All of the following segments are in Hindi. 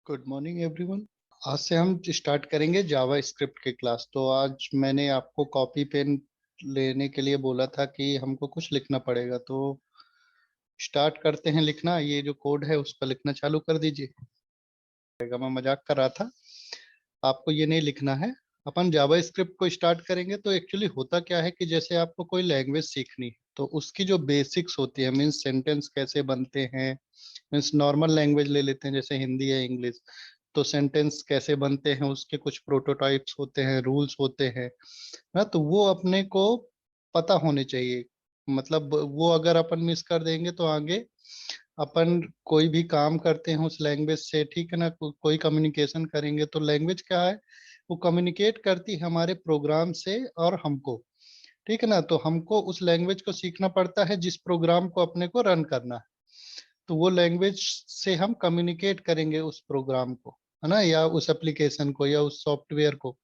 Good morning everyone. आज से हम स्टार्ट करेंगे जावा स्क्रिप्ट की क्लास। तो आज मैंने आपको कॉपी पेन लेने के लिए बोला था कि हमको कुछ लिखना पड़ेगा, तो स्टार्ट करते हैं लिखना। ये जो कोड है उस पर लिखना चालू कर दीजिए। मैं मजाक कर रहा था, आपको ये नहीं लिखना है। अपन जावा स्क्रिप्ट को स्टार्ट करेंगे तो एक्चुअली होता क्या है कि जैसे आपको कोई लैंग्वेज सीखनी है तो उसकी जो बेसिक्स होती है, मीन्स सेंटेंस कैसे बनते हैं, मीन्स नॉर्मल लैंग्वेज ले लेते हैं जैसे हिंदी या इंग्लिश, तो सेंटेंस कैसे बनते हैं उसके कुछ प्रोटोटाइप्स होते हैं, रूल्स होते हैं ना, तो वो अपने को पता होने चाहिए। मतलब वो अगर अपन मिस कर देंगे तो आगे अपन कोई भी काम करते हैं उस लैंग्वेज से, ठीक है ना, कोई कम्युनिकेशन करेंगे तो लैंग्वेज क्या है, वो कम्युनिकेट करती है हमारे प्रोग्राम से और हमको, ठीक है ना। तो हमको उस लैंग्वेज को सीखना पड़ता है जिस प्रोग्राम को अपने को रन करना है, तो वो लैंग्वेज से हम कम्युनिकेट करेंगे उस प्रोग्राम को, है ना, या उस एप्लीकेशन को या उस सॉफ्टवेयर को।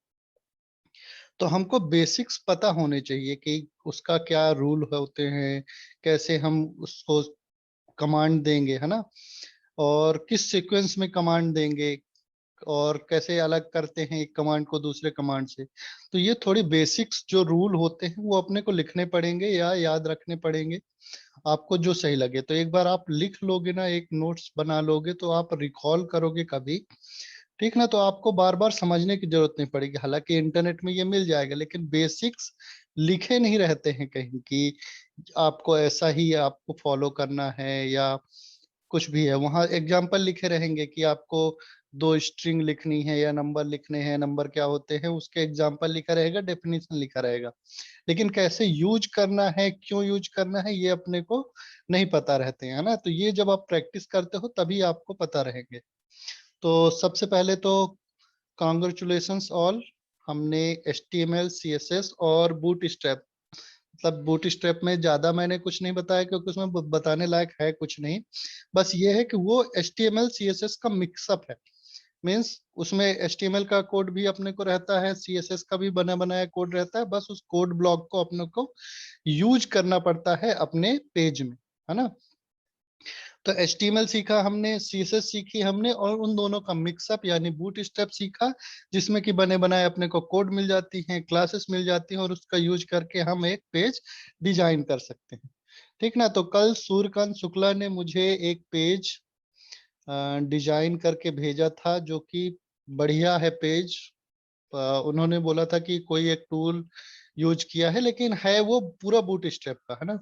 तो हमको बेसिक्स पता होने चाहिए कि उसका क्या रूल होते हैं, कैसे हम उसको कमांड देंगे, है ना, और किस सीक्वेंस में कमांड देंगे, और कैसे अलग करते हैं एक कमांड को दूसरे कमांड से। तो ये थोड़ी बेसिक्स जो रूल होते हैं वो अपने को लिखने पड़ेंगे या याद रखने पड़ेंगे, आपको जो सही लगे। तो एक बार आप लिख लोगे ना, एक नोट्स बना लोगे तो आप रिकॉल करोगे कभी, ठीक ना, तो आपको बार बार समझने की जरूरत नहीं पड़ेगी। हालांकि इंटरनेट में ये मिल जाएगा, लेकिन बेसिक्स लिखे नहीं रहते हैं कहीं कि आपको ऐसा ही आपको फॉलो करना है या कुछ भी है। वहां एग्जाम्पल लिखे रहेंगे कि आपको दो स्ट्रिंग लिखनी है या नंबर लिखने हैं, नंबर क्या होते हैं उसके एग्जाम्पल लिखा रहेगा, डेफिनेशन लिखा रहेगा, लेकिन कैसे यूज करना है, क्यों यूज करना है, ये अपने को नहीं पता रहते हैं, है ना। तो ये जब आप प्रैक्टिस करते हो तभी आपको पता रहेंगे। तो सबसे पहले तो कॉन्ग्रेचुलेशंस ऑल, हमने HTML CSS और बूट स्ट्रैप, मतलब बूट स्ट्रैप में ज्यादा मैंने कुछ नहीं बताया क्योंकि उसमें बताने लायक है कुछ नहीं। बस ये है कि वो HTML CSS का मिक्सअप है, मीन्स उसमें HTML का कोड भी अपने को रहता है, CSS का भी बना बनाया कोड रहता है, बस उस कोड ब्लॉक को अपने को यूज करना पड़ता है अपने पेज में, है ना। तो HTML सीखा हमने, CSS सीखी हमने, और उन दोनों का मिक्सअप यानी बूट स्ट्रैप सीखा, जिसमें कि बने बनाए अपने को कोड मिल जाती हैं, क्लासेस मिल जाती हैं, और उसका यूज करके हम एक पेज डिजाइन कर सकते हैं, ठीक ना। तो कल सूर्यकांत शुक्ला ने मुझे एक पेज डिजाइन करके भेजा था जो कि बढ़िया है पेज। उन्होंने बोला था कि कोई एक टूल यूज किया है, लेकिन है वो पूरा बूट स्ट्रैप का, है ना।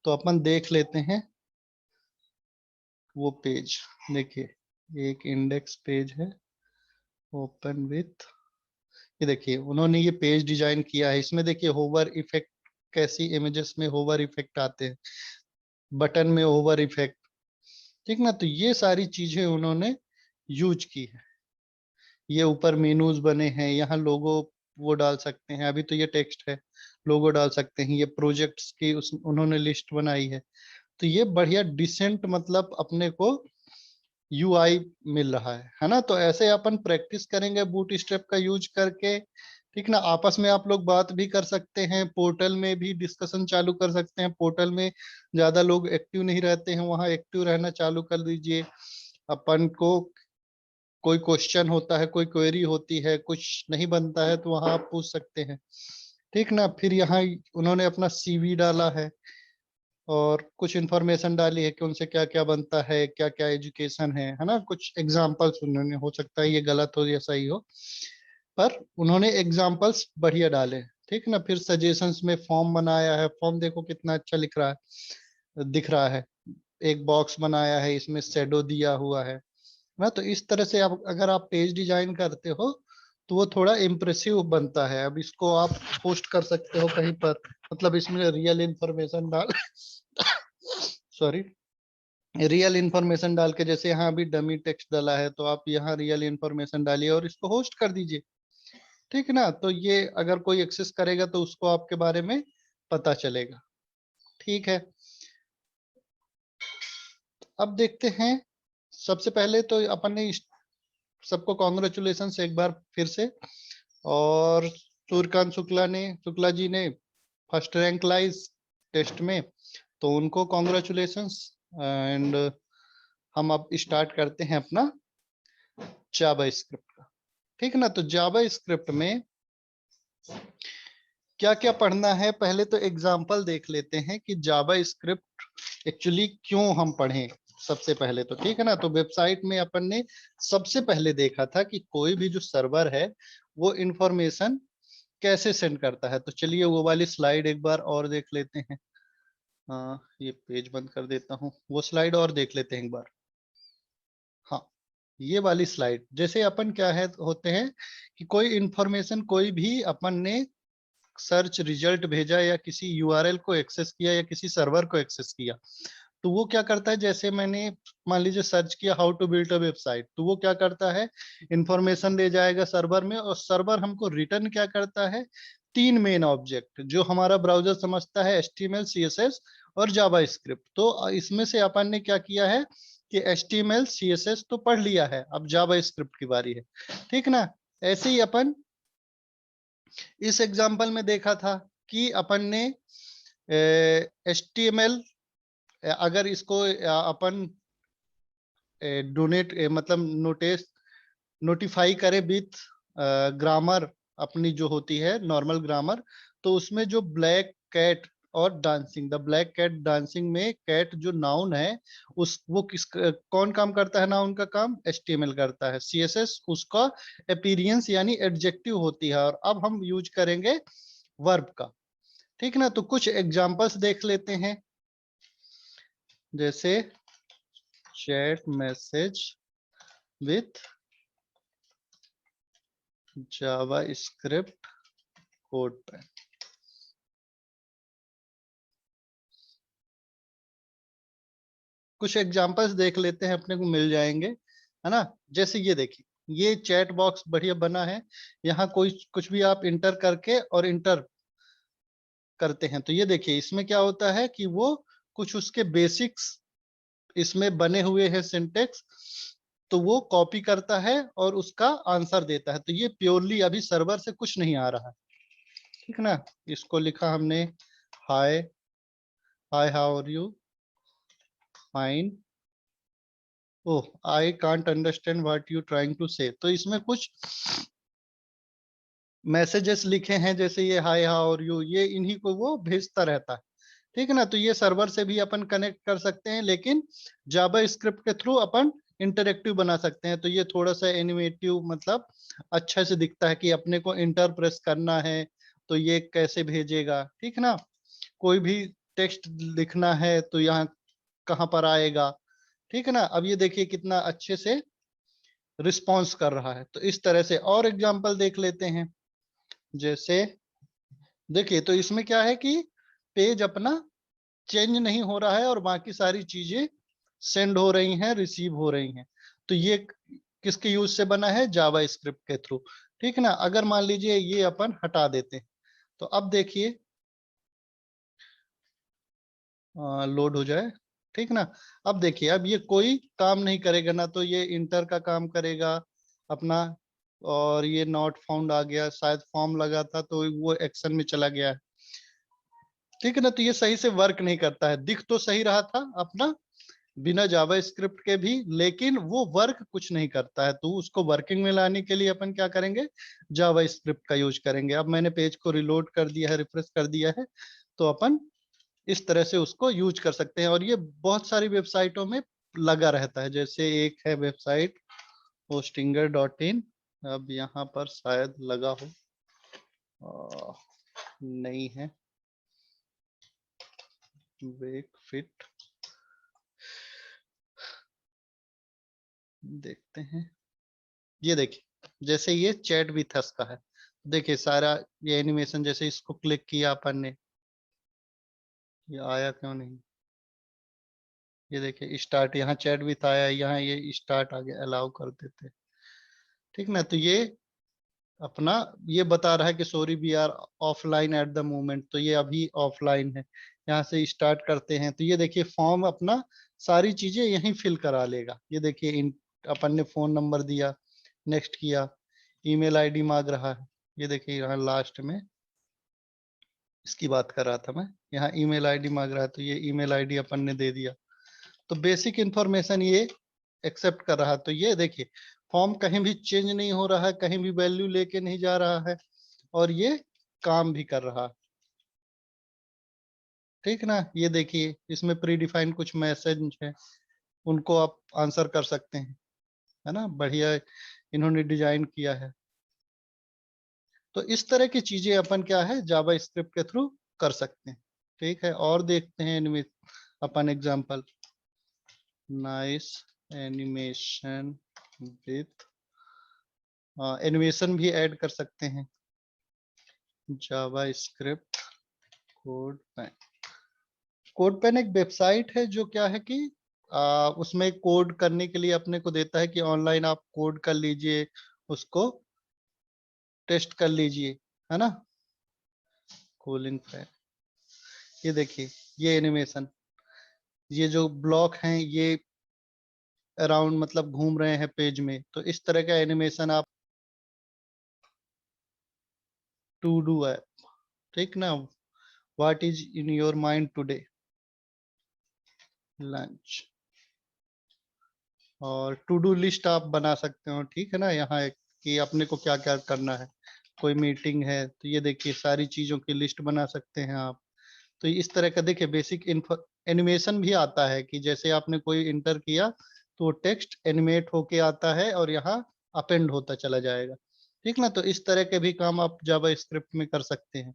तो अपन देख लेते हैं वो पेज। देखिए एक इंडेक्स पेज है, ओपन विथ, ये देखिए उन्होंने ये पेज डिजाइन किया है। इसमें देखिए होवर इफेक्ट, कैसी इमेजेस में होवर इफेक्ट आते हैं, बटन में होवर इफेक्ट, ठीक ना। तो ये सारी चीजें उन्होंने यूज की है। ये ऊपर मेनूज बने हैं, यहाँ लोगो वो डाल सकते हैं, अभी तो ये टेक्स्ट है, लोगो डाल सकते हैं, ये प्रोजेक्ट्स की उस उन्होंने लिस्ट बनाई है। तो ये बढ़िया डिसेंट, मतलब अपने को UI मिल रहा है ना। तो ऐसे अपन प्रैक्टिस करेंगे बूट स्ट्रैप का यूज करके, ठीक ना। आपस में आप लोग बात भी कर सकते हैं, पोर्टल में भी डिस्कशन चालू कर सकते हैं। पोर्टल में ज्यादा लोग एक्टिव नहीं रहते हैं, वहां एक्टिव रहना चालू कर दीजिए। अपन को कोई क्वेश्चन होता है, कोई क्वेरी होती है, कुछ नहीं बनता है तो वहां आप पूछ सकते हैं, ठीक ना। फिर यहाँ उन्होंने अपना CV डाला है और कुछ इन्फॉर्मेशन डाली है कि उनसे क्या क्या बनता है, क्या क्या एजुकेशन है ना। कुछ एग्जाम्पल्स उन्होंने, हो सकता है ये गलत हो या सही हो, पर उन्होंने एग्जाम्पल्स बढ़िया डाले, ठीक ना। फिर सजेशंस में फॉर्म बनाया है, फॉर्म देखो कितना अच्छा लिख रहा है, दिख रहा है। एक बॉक्स बनाया है, इसमें शेडो दिया हुआ है ना। तो इस तरह से आप अगर आप पेज डिजाइन करते हो तो वो थोड़ा इम्प्रेसिव बनता है। अब इसको आप पोस्ट कर सकते हो कहीं पर, मतलब इसमें रियल इंफॉर्मेशन डाल सॉरी, रियल इंफॉर्मेशन डाल के, जैसे यहाँ अभी डमी टेक्स्ट डाला है तो आप यहाँ रियल इंफॉर्मेशन डालिए और इसको होस्ट कर दीजिए, ठीक है ना। तो ये अगर कोई एक्सेस करेगा तो उसको आपके बारे में पता चलेगा, ठीक है। अब देखते हैं, सबसे पहले तो अपन ने सबको कॉन्ग्रेचुलेशन एक बार फिर से। और सूर्यकांत शुक्ला जी ने फर्स्ट रैंक लाई टेस्ट में, तो उनको कॉन्ग्रेचुलेशंस। एंड हम अब स्टार्ट करते हैं अपना जावा स्क्रिप्ट का। ठीक ना, तो जावा स्क्रिप्ट में क्या क्या पढ़ना है, पहले तो एग्जांपल देख लेते हैं कि जावा स्क्रिप्ट एक्चुअली क्यों हम पढ़ें। सबसे पहले तो ठीक है ना, तो वेबसाइट में अपन ने सबसे पहले देखा था कि कोई भी जो सर्वर है वो इंफॉर्मेशन कैसे सेंड करता है। तो चलिए वो वाली स्लाइड एक बार और देख लेते हैं। ये पेज बंद कर देता हूँ, वो स्लाइड और देख लेते हैं एक बार। हाँ, ये वाली स्लाइड, जैसे अपन क्या है होते हैं कि कोई इंफॉर्मेशन कोई भी अपन ने सर्च रिजल्ट भेजा या किसी यूआरएल को एक्सेस किया या किसी सर्वर को एक्सेस किया, तो वो क्या करता है, जैसे मैंने मान लीजिए सर्च किया how to build a website, तो वो क्या करता है, इंफॉर्मेशन ले जाएगा सर्वर में, और सर्वर हमको रिटर्न क्या करता है, तीन मेन ऑब्जेक्ट जो हमारा ब्राउजर समझता है, एचटीएमएल, सीएसएस और जावा स्क्रिप्ट। तो इसमें से अपन ने क्या किया है कि एचटीएमएल सीएसएस तो पढ़ लिया है, अब जावा स्क्रिप्ट की बारी है। ठीक ना, ऐसे ही अपन इस एग्जाम्पल में देखा था कि अपन ने HTML, अगर इसको अपन डोनेट मतलब नोटिफाई करे विथ ग्रामर, अपनी जो होती है नॉर्मल ग्रामर, तो उसमें जो ब्लैक कैट और dancing, the black cat dancing में कैट जो नाउन है, उस वो किस कौन काम करता है, नाउन का काम HTML करता है, CSS उसका अपीयरेंस यानी एडजेक्टिव होती है। और अब हम यूज करेंगे वर्ब का। ठीक ना, तो कुछ एग्जांपल्स देख लेते हैं, जैसे chat message with Java script code पे। कुछ एग्जांपल्स देख लेते हैं, अपने को मिल जाएंगे, है ना। जैसे ये देखिए, ये चैट बॉक्स बढ़िया बना है, यहाँ कोई कुछ भी आप इंटर करके और इंटर करते हैं, तो ये देखिए इसमें क्या होता है कि वो कुछ उसके बेसिक्स इसमें बने हुए हैं सिंटेक्स, तो वो कॉपी करता है और उसका आंसर देता है। तो ये प्योरली अभी सर्वर से कुछ नहीं आ रहा है। ठीक ना, इसको लिखा हमने, hi, hi how are you, fine, oh I can't understand what you trying to say. तो इसमें कुछ मैसेजेस लिखे हैं, जैसे ये हाय हाउ आर यू, ये इन्हीं को वो भेजता रहता है। ठीक है ना, तो ये सर्वर से भी अपन कनेक्ट कर सकते हैं, लेकिन जावा स्क्रिप्ट के थ्रू अपन इंटरेक्टिव बना सकते हैं। तो ये थोड़ा सा एनिमेटिव, मतलब अच्छा से दिखता है कि अपने को इंटर प्रेस करना है तो ये कैसे भेजेगा। ठीक ना, कोई भी टेक्स्ट लिखना है तो यहाँ कहाँ पर आएगा। ठीक है ना, अब ये देखिए कितना अच्छे से रिस्पॉन्स कर रहा है। तो इस तरह से और एग्जाम्पल देख लेते हैं, जैसे देखिए, तो इसमें क्या है कि पेज अपना चेंज नहीं हो रहा है और बाकी सारी चीजें सेंड हो रही हैं, रिसीव हो रही हैं। तो ये किसके यूज से बना है, जावा स्क्रिप्ट के थ्रू। ठीक है ना, अगर मान लीजिए ये अपन हटा देते हैं, तो अब देखिए लोड हो जाए। ठीक ना, अब देखिए, अब ये कोई काम नहीं करेगा ना, तो ये इंटर का काम करेगा अपना, और ये नॉट फाउंड आ गया, शायद फॉर्म लगा था तो वो एक्शन में चला गया है। ठीक है ना, तो ये सही से वर्क नहीं करता है, दिख तो सही रहा था अपना बिना जावा स्क्रिप्ट के भी, लेकिन वो वर्क कुछ नहीं करता है। तो उसको वर्किंग में लाने के लिए अपन क्या करेंगे, जावा स्क्रिप्ट का यूज करेंगे। अब मैंने पेज को रिलोड कर दिया है, रिफ्रेश कर दिया है, तो अपन इस तरह से उसको यूज कर सकते हैं। और ये बहुत सारी वेबसाइटों में लगा रहता है, जैसे एक है वेबसाइट hostinger.in, अब यहाँ पर शायद लगा हो, नहीं है, वेक फिट, देखते हैं। ये देखिए, जैसे ये चैट विथ अस का है, देखिए सारा ये एनिमेशन, जैसे इसको क्लिक किया अपन ने, ये आया क्यों नहीं, ये देखिए स्टार्ट, यहाँ चैट विथ आया, यहाँ ये स्टार्ट आ गया, अलाउ कर देते। ठीक ना, तो ये अपना ये बता रहा है कि sorry we are offline at the moment, तो ये अभी ऑफलाइन है। यहाँ से स्टार्ट करते हैं, तो ये देखिए फॉर्म अपना सारी चीजें यहीं फिल करा लेगा। ये देखिए अपन ने फोन नंबर दिया, नेक्स्ट किया, ईमेल आईडी मांग रहा है, ये देखिए यहाँ लास्ट में इसकी बात कर रहा था मैं। यहाँ ईमेल आईडी मांग रहा है, तो ये ईमेल आईडी अपन ने दे दिया। तो बेसिक इंफॉर्मेशन ये एक्सेप्ट कर रहा है। तो ये देखिए फॉर्म कहीं भी चेंज नहीं हो रहा है, कहीं भी वैल्यू लेके नहीं जा रहा है, और ये काम भी कर रहा है। ठीक ना, ये देखिए इसमें प्री डिफाइन कुछ मैसेज है, उनको आप आंसर कर सकते हैं, है ना, बढ़िया इन्होंने डिजाइन किया है। तो इस तरह की चीजें अपन क्या है जावा स्क्रिप्ट के थ्रू कर सकते हैं। ठीक है, और देखते हैं इनमें अपन example. Nice animation with, animation भी ऐड कर सकते हैं। JavaScript CodePen. CodePen एक वेबसाइट है जो क्या है कि उसमें कोड करने के लिए अपने को देता है कि ऑनलाइन आप कोड कर लीजिए, उसको टेस्ट कर लीजिए, है ना। कूलिंग फैन, ये देखिए ये एनिमेशन, ये जो ब्लॉक हैं ये अराउंड मतलब घूम रहे हैं पेज में, तो इस तरह का एनिमेशन आप टू डू ऐप, ठीक ना, what is in your mind today, lunch, और टू डू लिस्ट आप बना सकते हो। ठीक है ना, यहाँ एक कि अपने को क्या क्या करना है, कोई मीटिंग है तो ये देखिए सारी चीजों की लिस्ट बना सकते हैं आप। तो इस तरह का देखिए बेसिक एनिमेशन भी आता है कि जैसे आपने कोई इंटर किया तो टेक्स्ट एनिमेट होके आता है और यहाँ अपेंड होता चला जाएगा। ठीक ना, तो इस तरह के भी काम आप जावा स्क्रिप्ट में कर सकते हैं।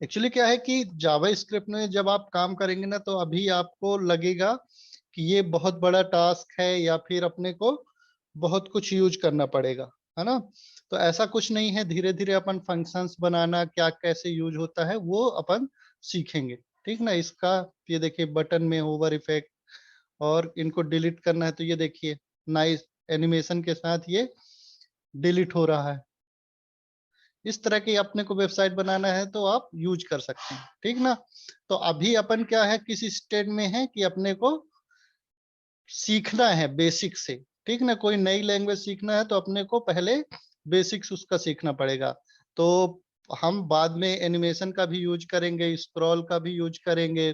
एक्चुअली क्या है कि जावा स्क्रिप्ट में जब आप काम करेंगे ना तो अभी आपको लगेगा कि ये बहुत बड़ा टास्क है या फिर अपने को बहुत कुछ यूज करना पड़ेगा, है ना। तो ऐसा कुछ नहीं है, धीरे धीरे अपन फंक्शंस बनाना क्या कैसे यूज होता है वो अपन सीखेंगे। ठीक ना, इसका ये देखिए बटन में होवर इफेक्ट, और इनको डिलीट करना है तो ये देखिए नाइस एनिमेशन के साथ ये डिलीट हो रहा है। इस तरह की अपने को वेबसाइट बनाना है तो आप यूज कर सकते हैं। ठीक ना, तो अभी अपन क्या है किस स्टेट में है कि अपने को सीखना है बेसिक से। ठीक ना, कोई नई लैंग्वेज सीखना है तो अपने को पहले बेसिक्स उसका सीखना पड़ेगा। तो हम बाद में एनिमेशन का भी यूज करेंगे, स्क्रॉल का भी यूज करेंगे,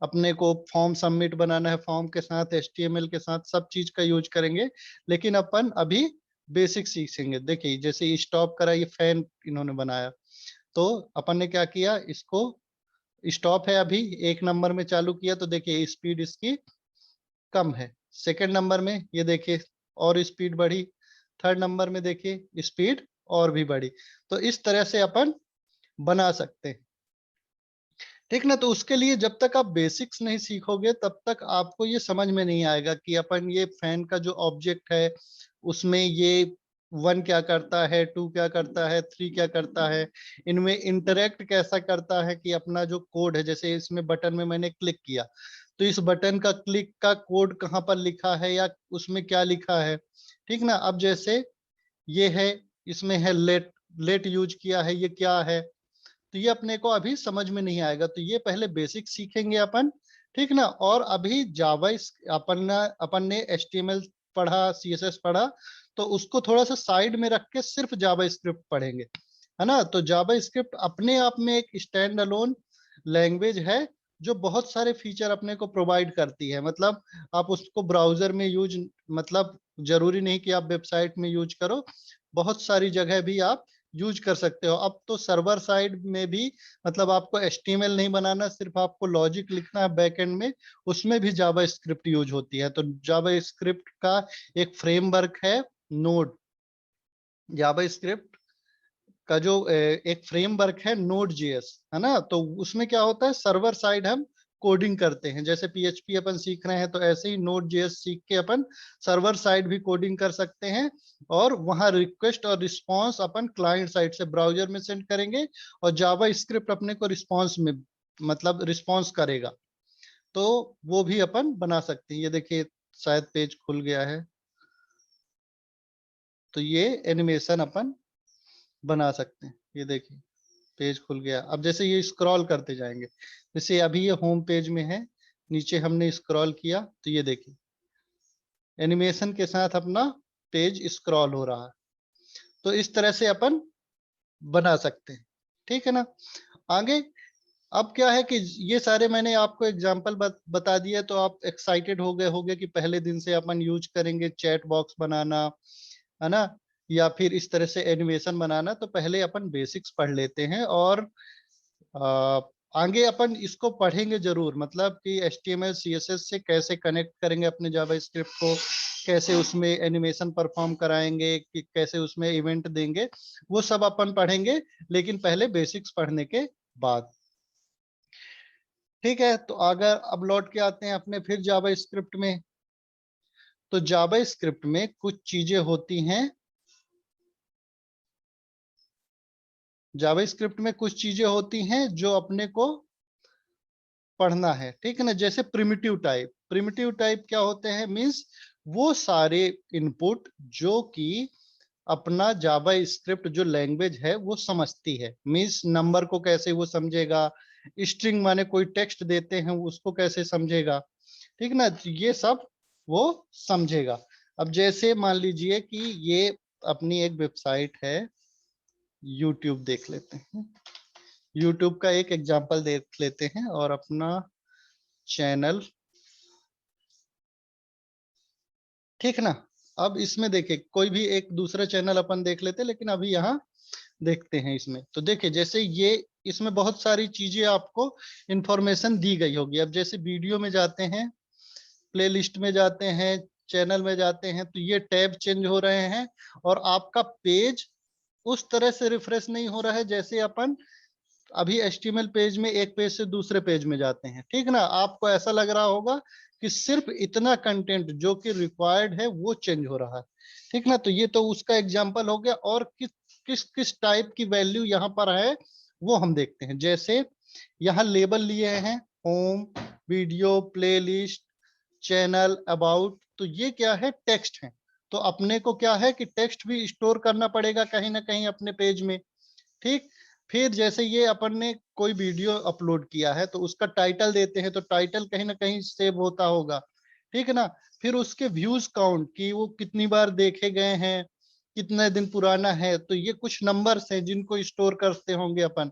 अपने को फॉर्म सबमिट बनाना है फॉर्म के साथ एचटीएमएल के साथ सब चीज का यूज करेंगे। लेकिन अपन अभी बेसिक सीखेंगे। देखिए जैसे स्टॉप करा, ये फैन इन्होंने बनाया, तो अपन ने क्या किया, इसको स्टॉप है अभी 1 नंबर में चालू किया तो देखिए स्पीड इसकी कम है। सेकंड नंबर में ये देखिए और स्पीड बढ़ी, थर्ड नंबर में देखिए स्पीड और भी बढ़ी। तो इस तरह से अपन बना सकते हैं। ठीक ना, तो उसके लिए जब तक आप बेसिक्स नहीं सीखोगे तब तक आपको ये समझ में नहीं आएगा कि अपन ये फैन का जो ऑब्जेक्ट है उसमें ये 1 क्या करता है, 2 क्या करता है, 3 क्या करता है, इनमें इंटरेक्ट कैसा करता है, कि अपना जो कोड है जैसे इसमें बटन में मैंने क्लिक किया तो इस बटन का क्लिक का कोड कहाँ पर लिखा है या उसमें क्या लिखा है। ठीक ना, अब जैसे ये है, इसमें है लेट, लेट यूज किया है, ये क्या है, तो ये अपने को अभी समझ में नहीं आएगा, तो ये पहले बेसिक सीखेंगे अपन। ठीक ना, और अभी जावा अपन ने एचटीएमएल पढ़ा, सीएसएस पढ़ा, तो उसको थोड़ा सा साइड में रख के सिर्फ जावा स्क्रिप्ट पढ़ेंगे, है ना। तो जावा स्क्रिप्ट अपने आप में एक स्टैंड अलोन लैंग्वेज है जो बहुत सारे फीचर अपने को प्रोवाइड करती है। मतलब आप उसको ब्राउजर में यूज, मतलब जरूरी नहीं कि आप वेबसाइट में यूज करो, बहुत सारी जगह भी आप यूज कर सकते हो। अब तो सर्वर साइड में भी, मतलब आपको एचटीएमएल नहीं बनाना, सिर्फ आपको लॉजिक लिखना है बैकएंड में, उसमें भी जावा स्क्रिप्ट यूज होती है। तो जावा स्क्रिप्ट का एक फ्रेमवर्क है नोड, जावा स्क्रिप्ट का जो एक फ्रेमवर्क है नोड जेएस, है ना। तो उसमें क्या होता है, सर्वर साइड हम कोडिंग करते हैं, जैसे पीएचपी अपन सीख रहे हैं तो ऐसे ही नोड जेएस सीख के अपन सर्वर साइड भी कोडिंग कर सकते हैं। और वहां रिक्वेस्ट और रिस्पांस अपन क्लाइंट साइड से ब्राउजर में सेंड करेंगे और जावा स्क्रिप्ट अपने को रिस्पांस में, मतलब रिस्पांस करेगा। तो वो भी अपन बना सकते हैं। ये देखिए शायद पेज खुल गया है, तो ये एनिमेशन अपन बना सकते हैं। ये देखिए पेज खुल गया। अब जैसे ये स्क्रॉल करते जाएंगे, जैसे अभी ये होम पेज में है, नीचे हमने स्क्रॉल किया तो ये देखिए एनिमेशन के साथ अपना पेज स्क्रॉल हो रहा है। तो इस तरह से अपन बना सकते हैं। ठीक है ना, आगे अब क्या है कि ये सारे मैंने आपको एग्जांपल बता दिए, तो आप एक्साइटेड हो गए होंगे कि पहले दिन से अपन यूज करेंगे चैट बॉक्स बनाना, है ना, या फिर इस तरह से एनिमेशन बनाना। तो पहले अपन बेसिक्स पढ़ लेते हैं और आ, आगे अपन इसको पढ़ेंगे जरूर, मतलब कि HTML CSS से कैसे कनेक्ट करेंगे अपने जावास्क्रिप्ट को, कैसे उसमें एनिमेशन परफॉर्म कराएंगे, कि कैसे उसमें इवेंट देंगे, वो सब अपन पढ़ेंगे, लेकिन पहले बेसिक्स पढ़ने के बाद। ठीक है, तो अगर अब लौट के आते हैं अपने फिर जावास्क्रिप्ट में। तो जावास्क्रिप्ट में कुछ चीजें होती हैं, जावास्क्रिप्ट में कुछ चीजें होती हैं जो अपने को पढ़ना है, ठीक है ना। जैसे प्रिमिटिव टाइप, प्रिमिटिव टाइप क्या होते हैं, मींस वो सारे इनपुट जो कि अपना जावा स्क्रिप्ट जो लैंग्वेज है वो समझती है। मींस नंबर को कैसे वो समझेगा, स्ट्रिंग माने कोई टेक्स्ट देते हैं उसको कैसे समझेगा, ठीक ना, ये सब वो समझेगा। अब जैसे मान लीजिए कि ये अपनी एक वेबसाइट है, यूट्यूब देख लेते हैं, यूट्यूब का एक एग्जांपल देख लेते हैं और अपना चैनल, ठीक ना। अब इसमें देखिए कोई भी एक दूसरा चैनल अपन देख लेते हैं, लेकिन अभी यहाँ देखते हैं इसमें। तो देखिए जैसे ये, इसमें बहुत सारी चीजें आपको इंफॉर्मेशन दी गई होगी। अब जैसे वीडियो में जाते हैं, प्लेलिस्ट में जाते हैं, चैनल में जाते हैं, तो ये टैब चेंज हो रहे हैं और आपका पेज उस तरह से रिफ्रेश नहीं हो रहा है जैसे अपन अभी HTML पेज में एक पेज से दूसरे पेज में जाते हैं, ठीक ना। आपको ऐसा लग रहा होगा कि सिर्फ इतना कंटेंट जो कि रिक्वायर्ड है वो चेंज हो रहा है, ठीक ना। तो ये तो उसका एग्जांपल हो गया। और किस किस किस टाइप की वैल्यू यहाँ पर है वो हम देखते हैं। जैसे यहाँ लेबल लिए हैं, home, video, playlist, channel, about, तो ये क्या है, टेक्स्ट है। तो अपने को क्या है कि टेक्स्ट भी स्टोर करना पड़ेगा कहीं ना कहीं अपने पेज में, ठीक। फिर जैसे ये अपन ने कोई वीडियो अपलोड किया है तो उसका टाइटल देते हैं, तो टाइटल कहीं ना कहीं सेव होता होगा, ठीक है ना। फिर उसके व्यूज काउंट कि वो कितनी बार देखे गए हैं, कितने दिन पुराना है, तो ये कुछ नंबर्स हैं जिनको स्टोर करते होंगे अपन,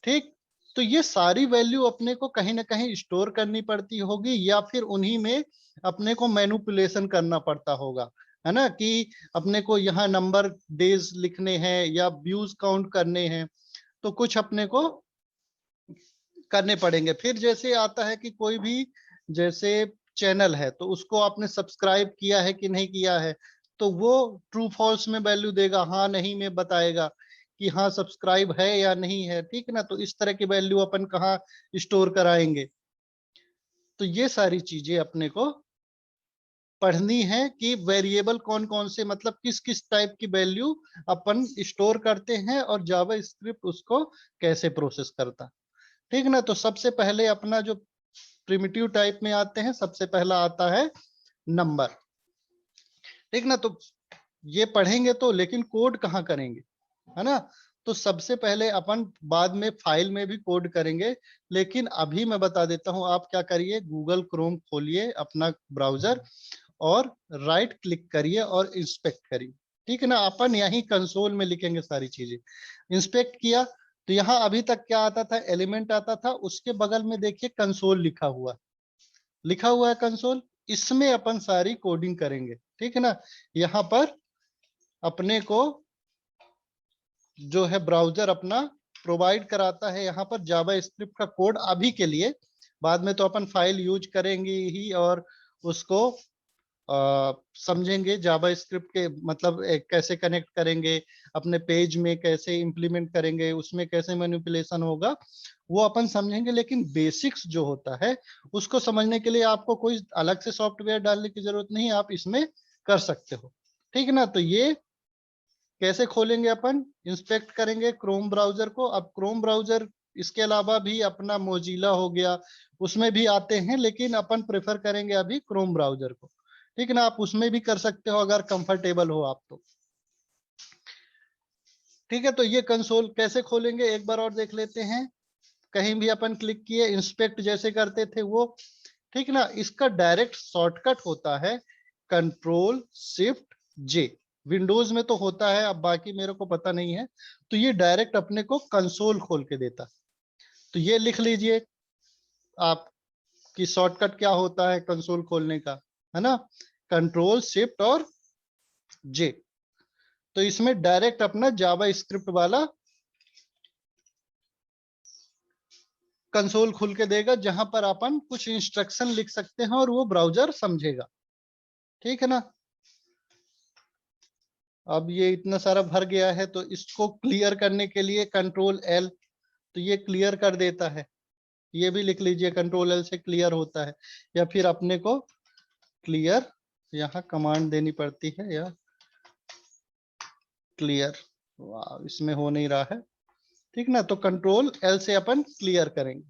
ठीक। तो ये सारी वैल्यू अपने को कहीं ना कहीं स्टोर करनी पड़ती होगी, या फिर उन्हीं में अपने को मैनिपुलेशन करना पड़ता होगा, है ना, कि अपने को यहाँ नंबर डेज लिखने हैं या व्यूज काउंट करने हैं, तो कुछ अपने को करने पड़ेंगे। फिर जैसे आता है कि कोई भी जैसे चैनल है तो उसको आपने सब्सक्राइब किया है कि नहीं किया है, तो वो ट्रू फॉल्स में वैल्यू देगा, हाँ नहीं में बताएगा कि हाँ सब्सक्राइब है या नहीं है, ठीक है ना। तो इस तरह की वैल्यू अपन कहाँ स्टोर कराएंगे। तो ये सारी चीजें अपने को पढ़नी है कि वेरिएबल कौन कौन से, मतलब किस किस टाइप की वैल्यू अपन स्टोर करते हैं और जावा स्क्रिप्ट उसको कैसे प्रोसेस करता, ठीक ना। तो सबसे पहले अपना जो प्रिमिटिव टाइप में आते हैं, सबसे पहला आता है नंबर, ठीक ना। तो ये पढ़ेंगे तो, लेकिन कोड कहाँ करेंगे, है ना। तो सबसे पहले अपन बाद में फाइल में भी कोड करेंगे, लेकिन अभी मैं बता देता हूं। आप क्या करिए, गूगल क्रोम खोलिए अपना ब्राउजर और राइट क्लिक करिए और इंस्पेक्ट करिए, ठीक है ना। अपन यहीं कंसोल में लिखेंगे सारी चीजें। इंस्पेक्ट किया तो यहाँ अभी तक क्या आता था, एलिमेंट आता था, उसके बगल में देखिए कंसोल लिखा हुआ है कंसोल। इसमें अपन सारी कोडिंग करेंगे, ठीक है ना। यहाँ पर अपने को जो है ब्राउजर अपना प्रोवाइड कराता है यहाँ पर जावा स्क्रिप्ट का कोड अभी के लिए। बाद में तो अपन फाइल यूज करेंगे ही और उसको समझेंगे जावा स्क्रिप्ट के मतलब कैसे कनेक्ट करेंगे अपने पेज में, कैसे इंप्लीमेंट करेंगे, उसमें कैसे मैनिपुलेशन होगा, वो अपन समझेंगे। लेकिन बेसिक्स जो होता है उसको समझने के लिए आपको कोई अलग से सॉफ्टवेयर डालने की जरूरत नहीं, आप इसमें कर सकते हो, ठीक है ना। तो ये कैसे खोलेंगे अपन, इंस्पेक्ट करेंगे क्रोम ब्राउजर को। अब क्रोम ब्राउजर इसके अलावा भी अपना मोजिला हो गया, उसमें भी आते हैं, लेकिन अपन प्रेफर करेंगे अभी क्रोम ब्राउजर को, ठीक है ना। आप उसमें भी कर सकते हो अगर कंफर्टेबल हो आप तो, ठीक है। तो ये कंसोल कैसे खोलेंगे एक बार और देख लेते हैं। कहीं भी अपन क्लिक किए, इंस्पेक्ट जैसे करते थे वो, ठीक ना। इसका डायरेक्ट शॉर्टकट होता है Ctrl+Shift+J। विंडोज में तो होता है, अब बाकी मेरे को पता नहीं है। तो ये डायरेक्ट अपने को कंसोल खोल के देता, तो ये लिख लीजिए, आपकी शॉर्टकट क्या होता है कंसोल खोलने का, है ना, कंट्रोल शिफ्ट और जे। तो इसमें डायरेक्ट अपना जावा स्क्रिप्ट वाला कंसोल खुल के देगा, जहां पर अपन कुछ इंस्ट्रक्शन लिख सकते हैं और वो ब्राउजर समझेगा। ठीक है ना। अब ये इतना सारा भर गया है, तो इसको क्लियर करने के लिए कंट्रोल एल, तो ये क्लियर कर देता है। ये भी लिख लीजिए, कंट्रोल एल से क्लियर होता है, या फिर अपने को क्लियर यहाँ कमांड देनी पड़ती है, या क्लियर, वाह इसमें हो नहीं रहा है। ठीक ना, तो कंट्रोल एल से अपन क्लियर करेंगे।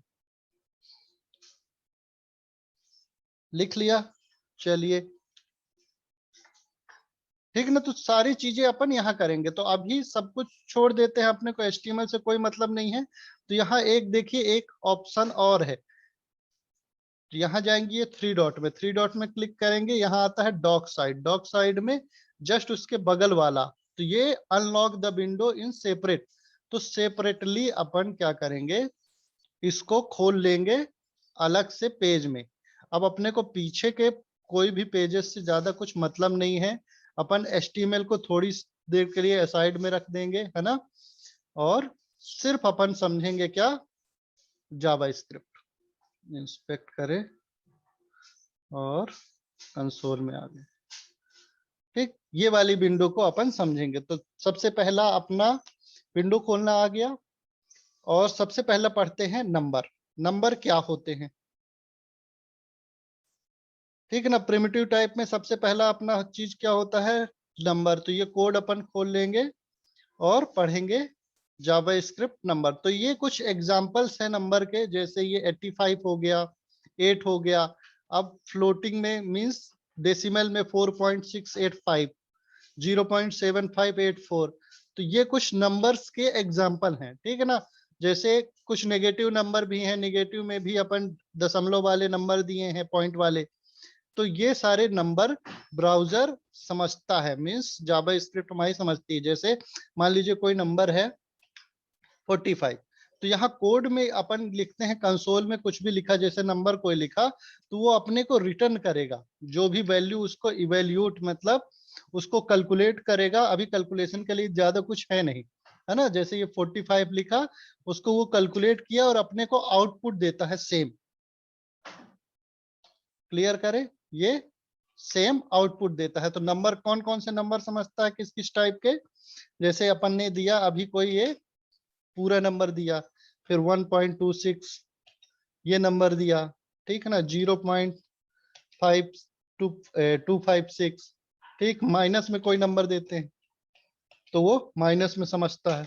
लिख लिया, चलिए ठीक ना। तो सारी चीजें अपन यहाँ करेंगे, तो अभी सब कुछ छोड़ देते हैं, अपने को HTML से कोई मतलब नहीं है। तो यहाँ एक देखिए, एक ऑप्शन और है, तो यहाँ जाएंगे ये थ्री डॉट में, थ्री डॉट में क्लिक करेंगे, यहाँ आता है डॉक साइड, डॉक साइड में जस्ट उसके बगल वाला, तो ये unlock the window in separate. तो सेपरेटली अपन क्या करेंगे, इसको खोल लेंगे अलग से पेज में। अब अपने को पीछे के कोई भी पेजेस से ज्यादा कुछ मतलब नहीं है, अपन HTML को थोड़ी देर के लिए साइड में रख देंगे, है ना, और सिर्फ अपन समझेंगे क्या, जावा स्क्रिप्ट। इंस्पेक्ट करें और कंसोल में आ गए। ठीक, ये वाली विंडो को अपन समझेंगे। तो सबसे पहला अपना विंडो खोलना आ गया, और सबसे पहला पढ़ते हैं नंबर। नंबर क्या होते हैं, ठीक है ना। प्रिमिटिव टाइप में सबसे पहला अपना चीज क्या होता है, नंबर। तो ये कोड अपन खोल लेंगे और पढ़ेंगे जावा स्क्रिप्ट नंबर। तो ये कुछ एग्जांपल्स हैं नंबर के, जैसे ये 85 हो गया, 8 हो गया। अब फ्लोटिंग में मींस डेसिमल में 4.685, 0.7584। तो ये कुछ नंबर्स के एग्जांपल हैं, ठीक है ना। जैसे कुछ नेगेटिव नंबर भी हैं, नेगेटिव में भी अपन दशमलव वाले नंबर दिए हैं, पॉइंट वाले। तो ये सारे नंबर ब्राउजर समझता है, मींस जावा स्क्रिप्ट हमारी समझती है। जैसे मान लीजिए कोई नंबर है 45, तो यहाँ कोड में अपन लिखते हैं, कंसोल में कुछ भी लिखा, जैसे नंबर कोई लिखा, तो वो अपने को रिटर्न करेगा जो भी वैल्यू, उसको इवेल्यूट मतलब उसको कैलकुलेट करेगा। अभी कैलकुलेशन के लिए ज्यादा कुछ है नहीं, है ना। जैसे ये 45 लिखा, उसको वो कैलकुलेट किया और अपने को आउटपुट देता है सेम। क्लियर करें, ये सेम आउटपुट देता है। तो नंबर कौन कौन से नंबर समझता है, किस किस टाइप के, जैसे अपन ने दिया अभी कोई ये पूरा नंबर दिया, फिर 1.26 ये नंबर दिया, ठीक है ना, 0.5256, ठीक, माइनस में कोई नंबर देते हैं तो वो माइनस में समझता है,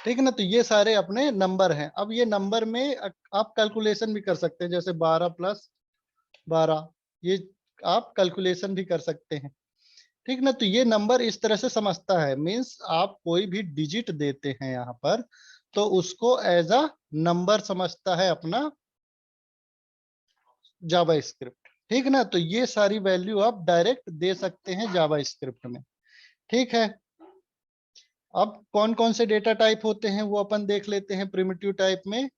ठीक है ना। तो ये सारे अपने नंबर हैं। अब ये नंबर में आप कैलकुलेशन भी कर सकते हैं, जैसे 12 + 12, ये आप कैलकुलेशन भी कर सकते हैं, ठीक ना। तो ये नंबर इस तरह से समझता है, मींस आप कोई भी डिजिट देते हैं यहाँ पर, तो उसको एज अ नंबर समझता है अपना जावा स्क्रिप्ट, ठीक ना। तो ये सारी वैल्यू आप डायरेक्ट दे सकते हैं जावा स्क्रिप्ट में, ठीक है। अब कौन कौन से डेटा टाइप होते हैं वो अपन देख लेते हैं प्रिमिटिव टाइप में।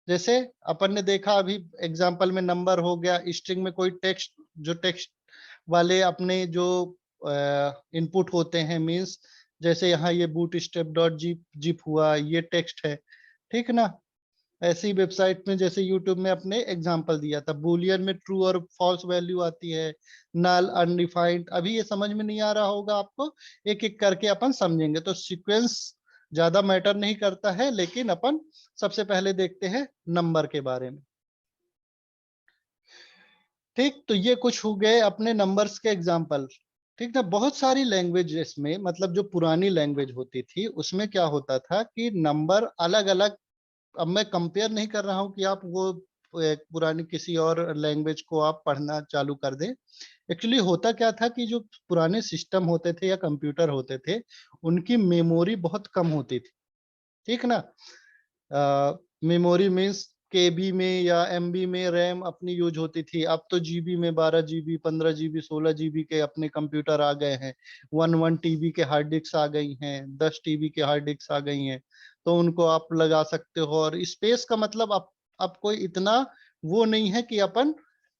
जैसे अपन ने देखा अभी एग्जांपल में नंबर हो गया, स्ट्रिंग में कोई टेक्स्ट, जो टेक्स्ट वाले अपने जो इनपुट होते हैं, मींस जैसे यहाँ ये बूटस्ट्रैप डॉट जिप हुआ, ये टेक्स्ट है, ठीक ना। ऐसी वेबसाइट में जैसे यूट्यूब में अपने एग्जांपल दिया था, बूलियन में ट्रू और फॉल्स वैल्यू आती है, नल, अनडिफाइंड। अभी ये समझ में नहीं आ रहा होगा आपको, एक एक करके अपन समझेंगे। तो सीक्वेंस ज्यादा मैटर नहीं करता है, लेकिन अपन सबसे पहले देखते हैं नंबर के बारे में, ठीक। तो ये कुछ हो गए अपने नंबर्स के एग्जांपल, ठीक ना। बहुत सारी लैंग्वेजेस में, मतलब जो पुरानी लैंग्वेज होती थी उसमें क्या होता था कि नंबर अलग अलग, अब मैं कंपेयर नहीं कर रहा हूं कि आप वो पुरानी किसी और लैंग्वेज को आप पढ़ना चालू कर दें। एक्चुअली होता क्या था कि जो पुराने सिस्टम होते थे या कंप्यूटर होते थे, उनकी मेमोरी बहुत कम होती थी, ठीक ना। मेमोरी मीन्स केबी में या एमबी में रैम अपनी यूज होती थी। अब तो जीबी में 12 GB, 15 GB, 16 GB के अपने कंप्यूटर आ गए हैं। 1 1 TB के हार्ड डिस्क आ गई हैं, 10 TB के हार्ड डिस्क आ गई हैं। तो उनको आप लगा सकते हो। और स्पेस का मतलब अब कोई इतना वो नहीं है कि अपन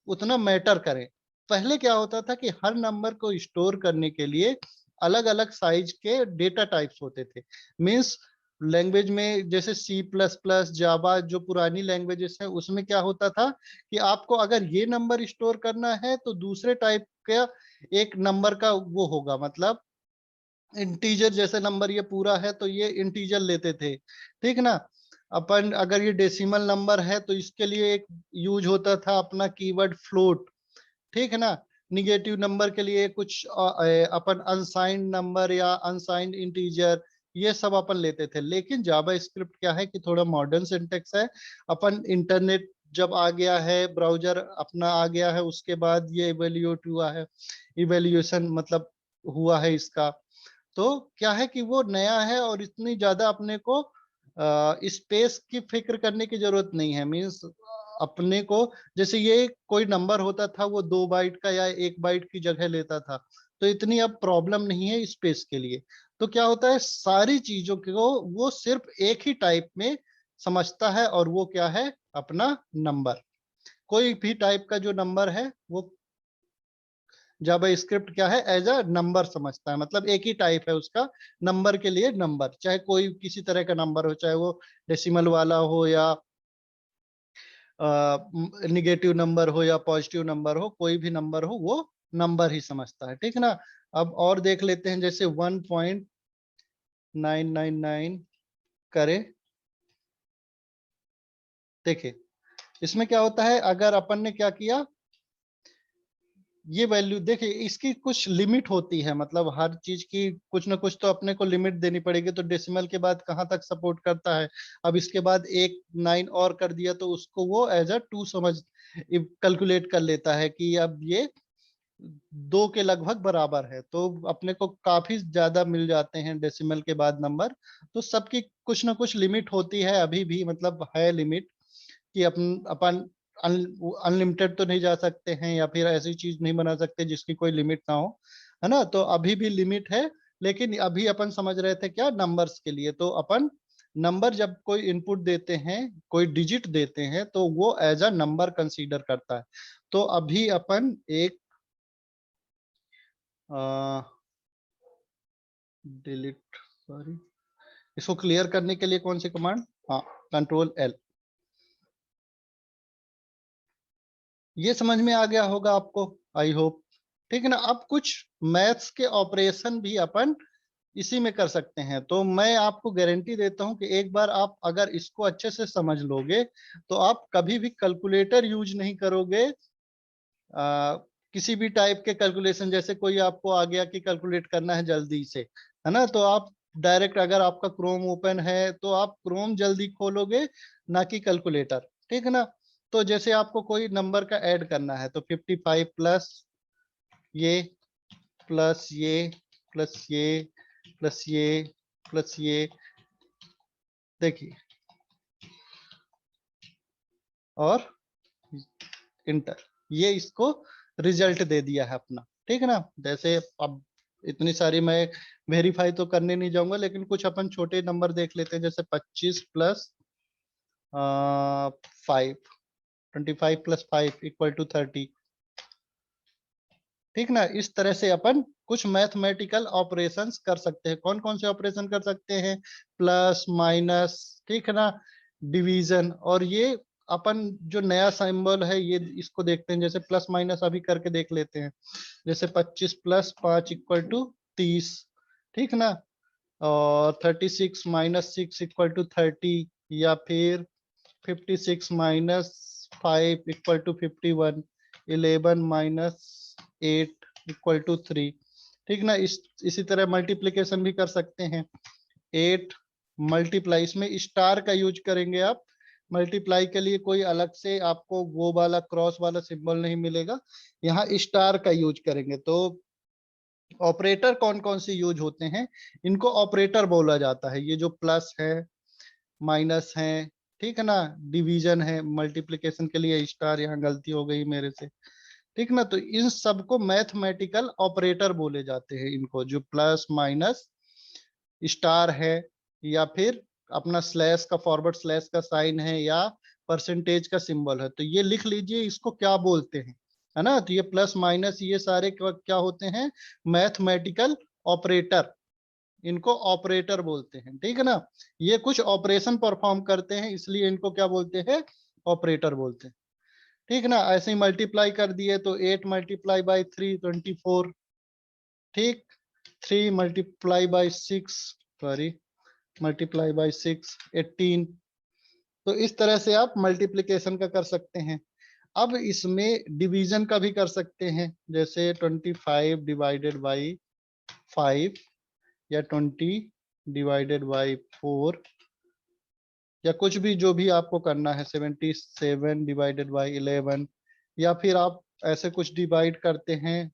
उतना मैटर करें। पहले क्या होता था कि हर नंबर को स्टोर करने के लिए अलग अलग साइज के डेटा टाइप्स होते थे। मीन्स लैंग्वेज में जैसे सी प्लस प्लस, जावा, जो पुरानी लैंग्वेजेस है, उसमें क्या होता था कि आपको अगर ये नंबर स्टोर करना है तो दूसरे टाइप का एक नंबर का वो होगा, मतलब इंटीजर जैसे नंबर ये पूरा है तो ये इंटीजर लेते थे, ठीक ना। अपन अगर ये डेसिमल नंबर है तो इसके लिए एक यूज होता था अपना कीवर्ड फ्लोट, ठीक है ना। निगेटिव नंबर के लिए कुछ अपन अनसाइंड नंबर या अनसाइंड इंटीजर, ये सब अपन लेते थे। लेकिन जावा स्क्रिप्ट क्या है कि थोड़ा मॉडर्न सिंटेक्स है। अपन इंटरनेट जब आ गया है, ब्राउजर अपना आ गया है, उसके बाद ये इवेल्यूएट हुआ है, इवेल्युएशन मतलब हुआ है इसका। तो क्या है कि वो नया है और इतनी ज्यादा अपने को स्पेस की फिक्र करने की जरूरत नहीं है। मीन्स अपने को, जैसे ये कोई नंबर होता था वो 2 बाइट का या 1 बाइट की जगह लेता था, तो इतनी अब प्रॉब्लम नहीं है स्पेस के लिए। तो क्या होता है, सारी चीजों को वो सिर्फ एक ही टाइप में समझता है, और वो क्या है, अपना नंबर। कोई भी टाइप का जो नंबर है वो जावा स्क्रिप्ट क्या है, एज अ नंबर समझता है। मतलब एक ही टाइप है उसका, नंबर के लिए नंबर, चाहे कोई किसी तरह का नंबर हो, चाहे वो डेसिमल वाला हो या निगेटिव नंबर हो या पॉजिटिव नंबर हो, कोई भी नंबर हो वो नंबर ही समझता है, ठीक ना। अब और देख लेते हैं, जैसे 1.999 करें। देखिए इसमें क्या होता है, अगर अपन ने क्या किया, ये वैल्यू देखिए, इसकी कुछ लिमिट होती है, मतलब हर चीज की कुछ ना कुछ तो अपने को लिमिट देनी पड़ेगी। तो डेसिमल के बाद कहाँ तक सपोर्ट करता है, अब इसके बाद एक 9 और कर दिया तो उसको वो एज अ 2 समझ कैलकुलेट कर लेता है कि अब ये 2 के लगभग बराबर है। तो अपने को काफी ज्यादा मिल जाते हैं डेसिमल के बाद नंबर। तो सबकी कुछ ना कुछ लिमिट होती है, अभी भी मतलब है लिमिट, कि अपन अनलिमिटेड तो नहीं जा सकते हैं, या फिर ऐसी चीज नहीं बना सकते जिसकी कोई लिमिट ना हो, है ना। तो अभी भी लिमिट है। लेकिन अभी अपन समझ रहे थे क्या, नंबर्स के लिए। तो अपन नंबर जब कोई इनपुट देते हैं, कोई डिजिट देते हैं, तो वो एज अ नंबर कंसीडर करता है। तो अभी अपन एक डिलीट, सॉरी, इसको क्लियर करने के लिए कौन सी कमांड, हाँ, Ctrl+L। ये समझ में आ गया होगा आपको, आई होप, ठीक है ना। अब कुछ मैथ्स के ऑपरेशन भी अपन इसी में कर सकते हैं। तो मैं आपको गारंटी देता हूं कि एक बार आप अगर इसको अच्छे से समझ लोगे तो आप कभी भी कैलकुलेटर यूज नहीं करोगे। किसी भी टाइप के कैलकुलेशन, जैसे कोई आपको आ गया कि कैलकुलेट करना है जल्दी से, है ना, तो आप डायरेक्ट, अगर आपका क्रोम ओपन है तो आप क्रोम जल्दी खोलोगे, ना कि कैलकुलेटर, ठीक है ना। तो जैसे आपको कोई नंबर का ऐड करना है, तो 55 ये प्लस ये प्लस ये प्लस ये प्लस ये, देखिए, और इंटर, ये इसको रिजल्ट दे दिया है अपना, ठीक है ना। जैसे अब इतनी सारी मैं वेरीफाई तो करने नहीं जाऊंगा, लेकिन कुछ अपन छोटे नंबर देख लेते हैं, जैसे 25 प्लस 5, 25 प्लस 5 इक्वल टू 30, ठीक ना। इस तरह से अपन कुछ मैथमेटिकल ऑपरेशंस कर सकते हैं। कौन कौन से ऑपरेशन कर सकते हैं, प्लस माइनस, ठीक है ना, डिवीजन। और ये अपन जो नया सिंबल है ये इसको देखते हैं, जैसे प्लस माइनस अभी करके देख लेते हैं। जैसे 25 प्लस 5 इक्वल टू 30, ठीक ना। और 36 माइनस 6 इक्वल टू 30, या फिर 56 minus 5 equal to 51, 11 minus 8 equal to 3, ठीक ना। इसी तरह मल्टीप्लीकेशन भी कर सकते हैं। 8 मल्टीप्लाई, इसमें स्टार का यूज करेंगे आप। मल्टीप्लाई के लिए कोई अलग से आपको वो वाला क्रॉस वाला सिंबल नहीं मिलेगा, यहाँ स्टार का यूज करेंगे। तो ऑपरेटर कौन कौन से यूज होते हैं, इनको ऑपरेटर बोला जाता है। ये जो प्लस है, माइनस है, ठीक है ना, डिवीजन है, मल्टीप्लिकेशन के लिए स्टार, यहाँ गलती हो गई मेरे से, ठीक ना। तो इन सबको मैथमेटिकल ऑपरेटर बोले जाते हैं, इनको जो प्लस माइनस स्टार है, या फिर अपना स्लैश का, फॉरवर्ड स्लैश का साइन है या परसेंटेज का सिंबल है, तो ये लिख लीजिए इसको क्या बोलते हैं, है ना। तो ये प्लस माइनस ये सारे क्या होते हैं, मैथमेटिकल ऑपरेटर, इनको ऑपरेटर बोलते हैं, ठीक है ना। ये कुछ ऑपरेशन परफॉर्म करते हैं, इसलिए इनको क्या बोलते हैं, ऑपरेटर बोलते हैं, ठीक है ना। ऐसे ही मल्टीप्लाई कर दिए तो 8 मल्टीप्लाई बाई 3 24, ठीक। 3 multiply by 6, sorry, multiply by 6 18। तो इस तरह से आप मल्टीप्लिकेशन का कर सकते हैं। अब इसमें डिवीजन का भी कर सकते हैं, जैसे 25 डिवाइडेड बाई 5 या 20 डिवाइडेड बाई 4, या कुछ भी जो भी आपको करना है, 77 डिवाइडेड बाई 11, या फिर आप ऐसे कुछ डिवाइड करते हैं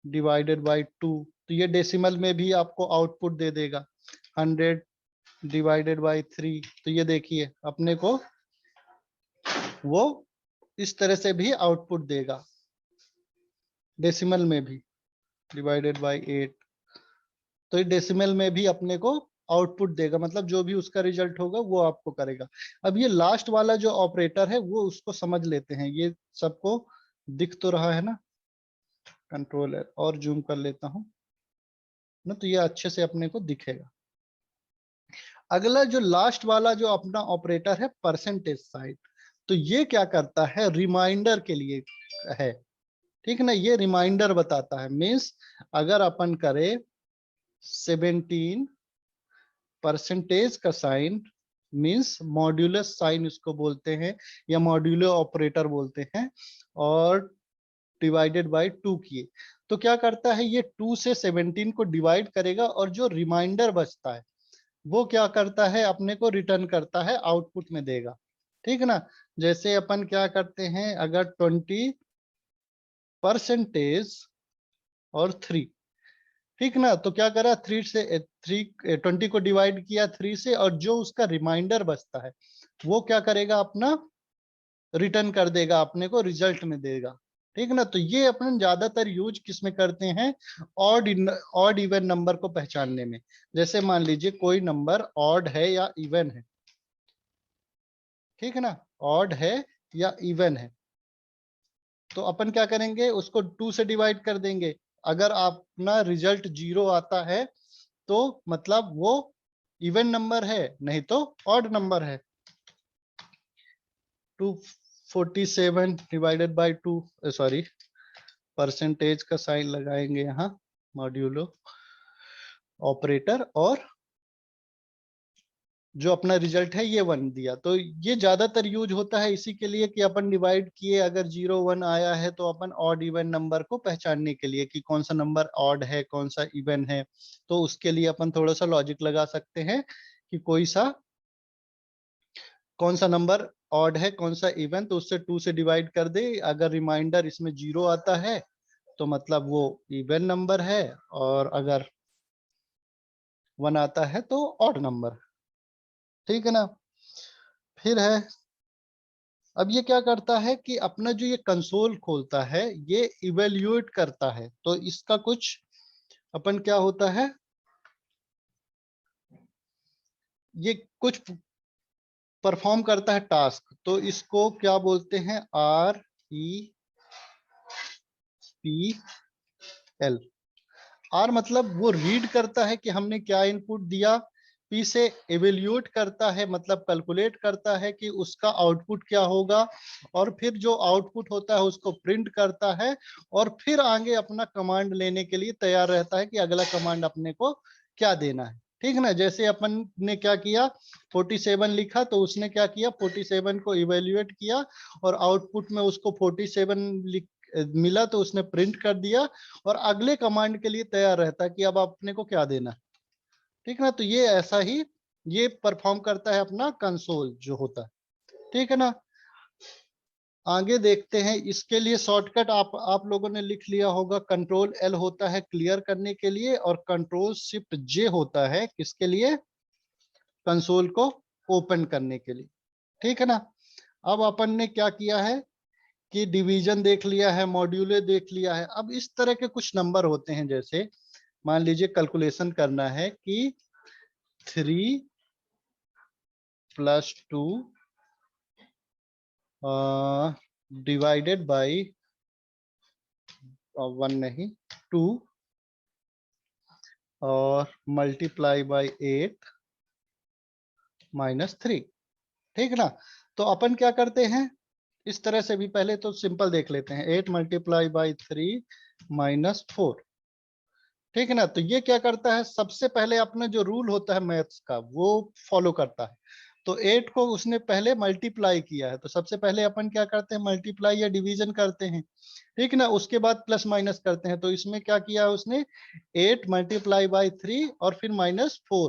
डिवाइडेड बाई 2, तो ये डेसिमल में भी आपको आउटपुट दे देगा। 100 डिवाइडेड बाई 3, तो ये देखिए अपने को वो इस तरह से भी आउटपुट देगा, डेसिमल में भी डिवाइडेड बाई 8, तो ये डेसिमल में भी अपने को आउटपुट देगा, मतलब जो भी उसका रिजल्ट होगा वो आपको करेगा। अब ये लास्ट वाला जो ऑपरेटर है वो उसको समझ लेते हैं, ये सबको दिख तो रहा है ना, कंट्रोल और जूम कर लेता हूं ना, तो ये अच्छे से अपने को दिखेगा। अगला जो लास्ट वाला जो अपना ऑपरेटर है परसेंटेज साइड, तो ये क्या करता है, रिमाइंडर के लिए है, ठीक है ना। ये रिमाइंडर बताता है, मीन्स अगर अपन करें 17 परसेंटेज का साइन, मीन्स मॉड्यूलस साइन इसको बोलते हैं या मॉड्यूलो ऑपरेटर बोलते हैं, और डिवाइडेड बाय 2 किए, तो क्या करता है, ये 2 से 17 को डिवाइड करेगा और जो रिमाइंडर बचता है वो क्या करता है, अपने को रिटर्न करता है, आउटपुट में देगा, ठीक है ना। जैसे अपन क्या करते हैं, अगर 20 परसेंटेज और 3, ठीक ना, तो क्या करा, 20 को डिवाइड किया 3 से, और जो उसका रिमाइंडर बचता है वो क्या करेगा, अपना रिटर्न कर देगा, अपने को रिजल्ट में देगा, ठीक ना। तो ये अपन ज्यादातर यूज किसमें करते हैं, ऑड इवन नंबर को पहचानने में। जैसे मान लीजिए कोई नंबर ऑड है या इवन है, ठीक है ना, ऑड है या इवन है, तो अपन क्या करेंगे, उसको 2 से डिवाइड कर देंगे। अगर अपना रिजल्ट 0 आता है तो मतलब वो इवन नंबर है, नहीं तो ऑड नंबर है। 247 डिवाइडेड बाय 2, सॉरी, परसेंटेज का साइन लगाएंगे यहाँ, मॉड्यूलो ऑपरेटर, और जो अपना रिजल्ट है ये 1 दिया, तो ये ज्यादातर यूज होता है इसी के लिए कि अपन डिवाइड किए, अगर 0 1 आया है तो अपन ऑड इवन नंबर को पहचानने के लिए कि कौन सा नंबर ऑड है कौन सा इवन है, तो उसके लिए अपन थोड़ा सा लॉजिक लगा सकते हैं कि कौन सा नंबर ऑड है कौन सा इवन, तो उससे 2 से डिवाइड कर दे, अगर रिमाइंडर इसमें 0 आता है तो मतलब वो इवन नंबर है, और अगर 1 आता है तो ऑड नंबर, ठीक है ना। फिर है, अब ये क्या करता है कि अपना जो ये कंसोल खोलता है, ये इवेल्युएट करता है, तो इसका कुछ अपन क्या होता है, ये कुछ परफॉर्म करता है टास्क, तो इसको क्या बोलते हैं, REPL। आर मतलब वो रीड करता है कि हमने क्या इनपुट दिया, पी से एवेल्यूएट करता है, मतलब कैलकुलेट करता है कि उसका आउटपुट क्या होगा, और फिर जो आउटपुट होता है उसको प्रिंट करता है, और फिर आगे अपना कमांड लेने के लिए तैयार रहता है कि अगला कमांड अपने को क्या देना है, ठीक है ना। जैसे अपन ने क्या किया, 47 लिखा तो उसने क्या किया, 47 को इवेल्युएट किया और आउटपुट में उसको 47 मिला तो उसने प्रिंट कर दिया, और अगले कमांड के लिए तैयार रहता है कि अब अपने को क्या देना है, ठीक है ना। तो ये ऐसा ही ये परफॉर्म करता है अपना कंसोल जो होता है, ठीक है ना। आगे देखते हैं, इसके लिए शॉर्टकट आप लोगों ने लिख लिया होगा, कंट्रोल एल होता है क्लियर करने के लिए, और कंट्रोल शिफ्ट जे होता है किसके लिए, कंसोल को ओपन करने के लिए, ठीक है ना। अब अपन ने क्या किया है कि डिवीजन देख लिया है, मॉड्यूले देख लिया है। अब इस तरह के कुछ नंबर होते हैं, जैसे मान लीजिए कैलकुलेशन करना है कि 3 प्लस 2 डिवाइडेड बाई 1 नहीं 2 और मल्टीप्लाई बाई 8 -3। ठीक ना। तो अपन क्या करते हैं, इस तरह से भी पहले तो सिंपल देख लेते हैं। 8 मल्टीप्लाई बाई 3 -4। ठीक है ना। तो ये क्या करता है, सबसे पहले अपना जो रूल होता है मैथ्स का वो फॉलो करता है। तो 8 को उसने पहले मल्टीप्लाई किया है, तो सबसे पहले अपन क्या करते हैं, मल्टीप्लाई या डिवीजन करते हैं। ठीक ना। उसके बाद प्लस माइनस करते हैं। तो इसमें क्या किया उसने, 8 मल्टीप्लाई बाई 3 और फिर -4,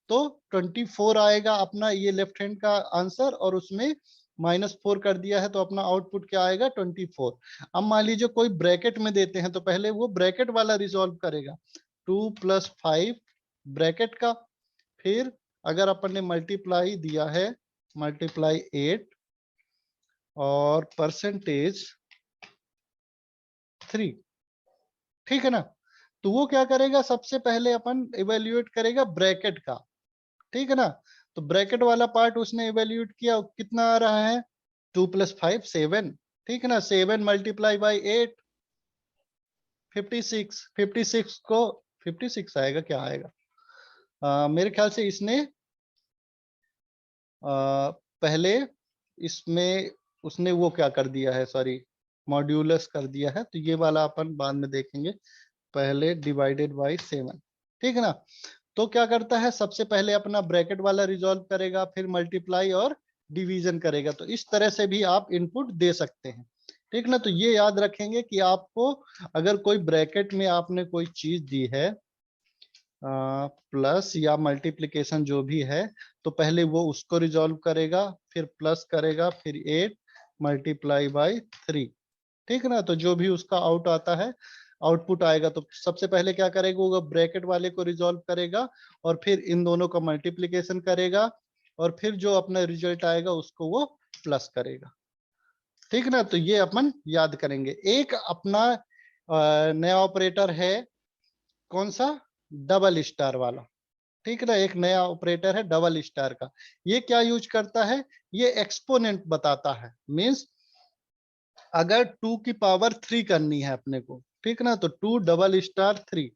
तो 24 आएगा अपना ये लेफ्ट हैंड का आंसर, और उसमें -4 कर दिया है, तो अपना आउटपुट क्या आएगा, 24। अब मान लीजिए कोई ब्रैकेट में देते हैं, तो पहले वो ब्रैकेट वाला रिजॉल्व करेगा, 2 + 5 ब्रैकेट का। फिर अगर अपन ने मल्टीप्लाई दिया है, मल्टीप्लाई 8 और परसेंटेज 3। ठीक है ना। तो वो क्या करेगा, सबसे पहले अपन इवेल्युएट करेगा ब्रैकेट का। ठीक है ना। तो ब्रैकेट वाला पार्ट उसने इवेल्युएट किया, कितना आ रहा है, 2 + 5 7। ठीक है ना। 7 मल्टीप्लाई बाई 8 56। 56 को 56 आएगा, क्या आएगा, मेरे ख्याल से इसने पहले इसमें उसने वो क्या कर दिया है, सॉरी मॉड्यूलस कर दिया है, तो ये वाला अपन बाद में देखेंगे। पहले डिवाइडेड बाई 7। ठीक है ना। तो क्या करता है, सबसे पहले अपना ब्रैकेट वाला रिजॉल्व करेगा, फिर मल्टीप्लाई और डिवीजन करेगा। तो इस तरह से भी आप इनपुट दे सकते हैं। ठीक ना। तो ये याद रखेंगे कि आपको अगर कोई ब्रैकेट में आपने कोई चीज दी है, प्लस या मल्टीप्लिकेशन जो भी है, तो पहले वो उसको रिजॉल्व करेगा, फिर प्लस करेगा, फिर 8 मल्टीप्लाई बाई 3। ठीक है ना। तो जो भी उसका आउट आता है, आउटपुट आएगा, तो सबसे पहले क्या करेगा, वो ब्रैकेट वाले को रिजॉल्व करेगा, और फिर इन दोनों का मल्टीप्लिकेशन करेगा, और फिर जो अपना रिजल्ट आएगा उसको वो प्लस करेगा। ठीक ना। तो ये अपन याद करेंगे। एक अपना नया ऑपरेटर है, कौन सा, डबल स्टार वाला। ठीक है ना। एक नया ऑपरेटर है डबल स्टार का। ये क्या यूज करता है, ये एक्सपोनेंट बताता है। मींस अगर 2 की पावर 3 करनी है अपने को, ठीक ना, तो 2 डबल स्टार 3,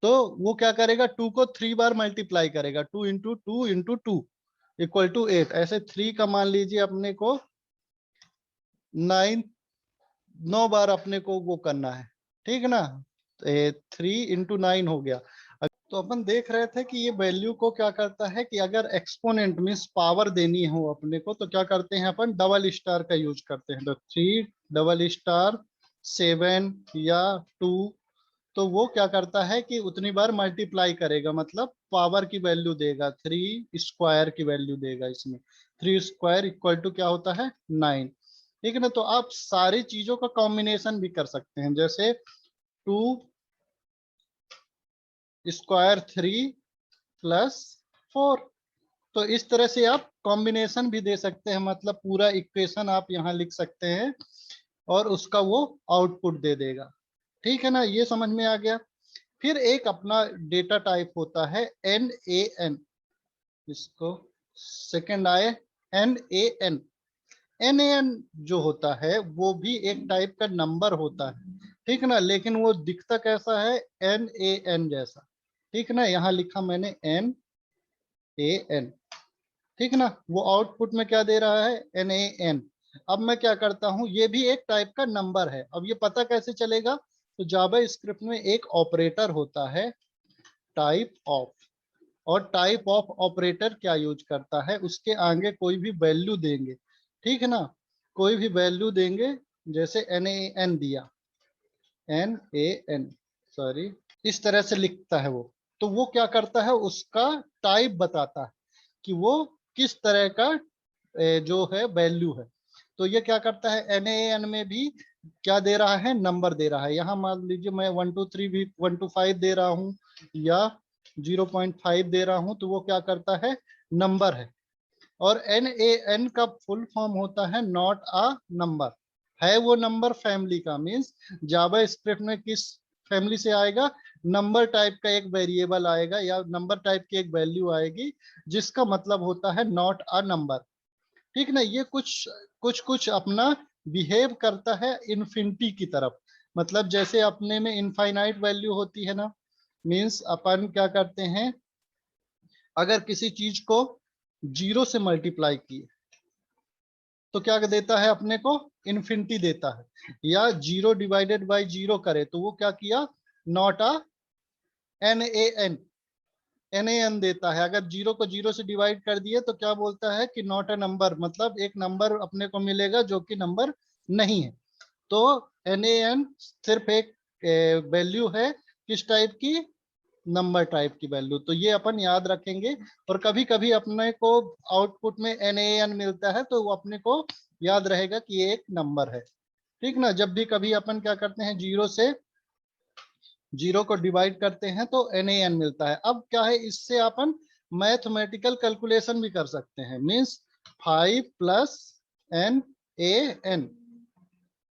तो वो क्या करेगा, 2 को 3 बार मल्टीप्लाई करेगा, 2 इंटू 2 इंटू 2 इक्वल टू 8। ऐसे 3 का मान लीजिए अपने को 9 बार अपने को वो करना है। ठीक है ना। 3 × 9 हो गया। तो अपन देख रहे थे कि ये वैल्यू को क्या करता है, कि अगर एक्सपोनेंट मीन्स पावर देनी हो अपने को, तो क्या करते हैं, अपन डबल स्टार का यूज करते हैं। तो 3 डबल स्टार 7 या 2, तो वो क्या करता है कि उतनी बार मल्टीप्लाई करेगा, मतलब पावर की वैल्यू देगा, 3 स्क्वायर की वैल्यू देगा इसमें। 3 स्क्वायर इक्वल टू क्या होता है, 9। ठीक है ना। तो आप सारी चीजों का कॉम्बिनेशन भी कर सकते हैं, जैसे 2 स्क्वायर 3 + 4। तो इस तरह से आप कॉम्बिनेशन भी दे सकते हैं, मतलब पूरा इक्वेशन आप यहाँ लिख सकते हैं, और उसका वो आउटपुट दे देगा। ठीक है ना। ये समझ में आ गया। फिर एक अपना डेटा टाइप होता है NaN, इसको सेकंड आए NaN। NaN जो होता है वो भी एक टाइप का नंबर होता है। ठीक ना। लेकिन वो दिखता कैसा है, NaN जैसा। ठीक ना। यहाँ लिखा मैंने NaN। ठीक ना। वो आउटपुट में क्या दे रहा है, NaN। अब मैं क्या करता हूं, ये भी एक टाइप का नंबर है। अब ये पता कैसे चलेगा, तो जावा स्क्रिप्ट में एक ऑपरेटर होता है टाइप ऑफ, और टाइप ऑफ ऑपरेटर क्या यूज करता है, उसके आगे कोई भी वैल्यू देंगे। ठीक है ना। कोई भी वैल्यू देंगे, जैसे NaN दिया, NaN, सॉरी, इस तरह से लिखता है वो। तो वो क्या करता है, उसका टाइप बताता है कि वो किस तरह का जो है वैल्यू है। तो ये क्या करता है, NaN में भी क्या दे रहा है, नंबर दे रहा है। यहाँ मान लीजिए मैं 1 2 3 भी 1 2 5 दे रहा हूँ, या 0.5 दे रहा हूँ, तो वो क्या करता है, नंबर है। और NaN का फुल फॉर्म होता है नॉट अ नंबर, है वो नंबर फैमिली का। मीन्स जावा स्क्रिप्ट में किस फैमिली से आएगा, नंबर टाइप का एक वेरिएबल आएगा या नंबर टाइप की एक वैल्यू आएगी जिसका मतलब होता है नॉट अ नंबर। ठीक ना, ये कुछ कुछ कुछ अपना बिहेव करता है इन्फिनिटी की तरफ। मतलब जैसे अपने में इनफाइनाइट वैल्यू होती है ना, मीन्स अपन क्या करते हैं, अगर किसी चीज को जीरो से मल्टीप्लाई किए तो क्या देता है अपने को, इन्फिनिटी देता है। या जीरो डिवाइडेड बाई जीरो करे तो वो क्या किया, not a N A N, N A N देता है। अगर जीरो को जीरो से डिवाइड कर दिए तो क्या बोलता है कि नॉट अ नंबर, मतलब एक नंबर अपने को मिलेगा जो कि नंबर नहीं है। तो एन ए एन सिर्फ एक वैल्यू है किस टाइप की, नंबर टाइप की वैल्यू। तो ये अपन याद रखेंगे। और कभी कभी अपने को आउटपुट में एन ए एन मिलता है तो वो अपने को याद रहेगा कि ये एक नंबर है। ठीक ना, जब भी कभी अपन क्या करते हैं, जीरो से जीरो को डिवाइड करते हैं तो एन ए एन मिलता है। अब क्या है, इससे अपन मैथमेटिकल कैलकुलेशन भी कर सकते हैं। Means 5 plus N A N,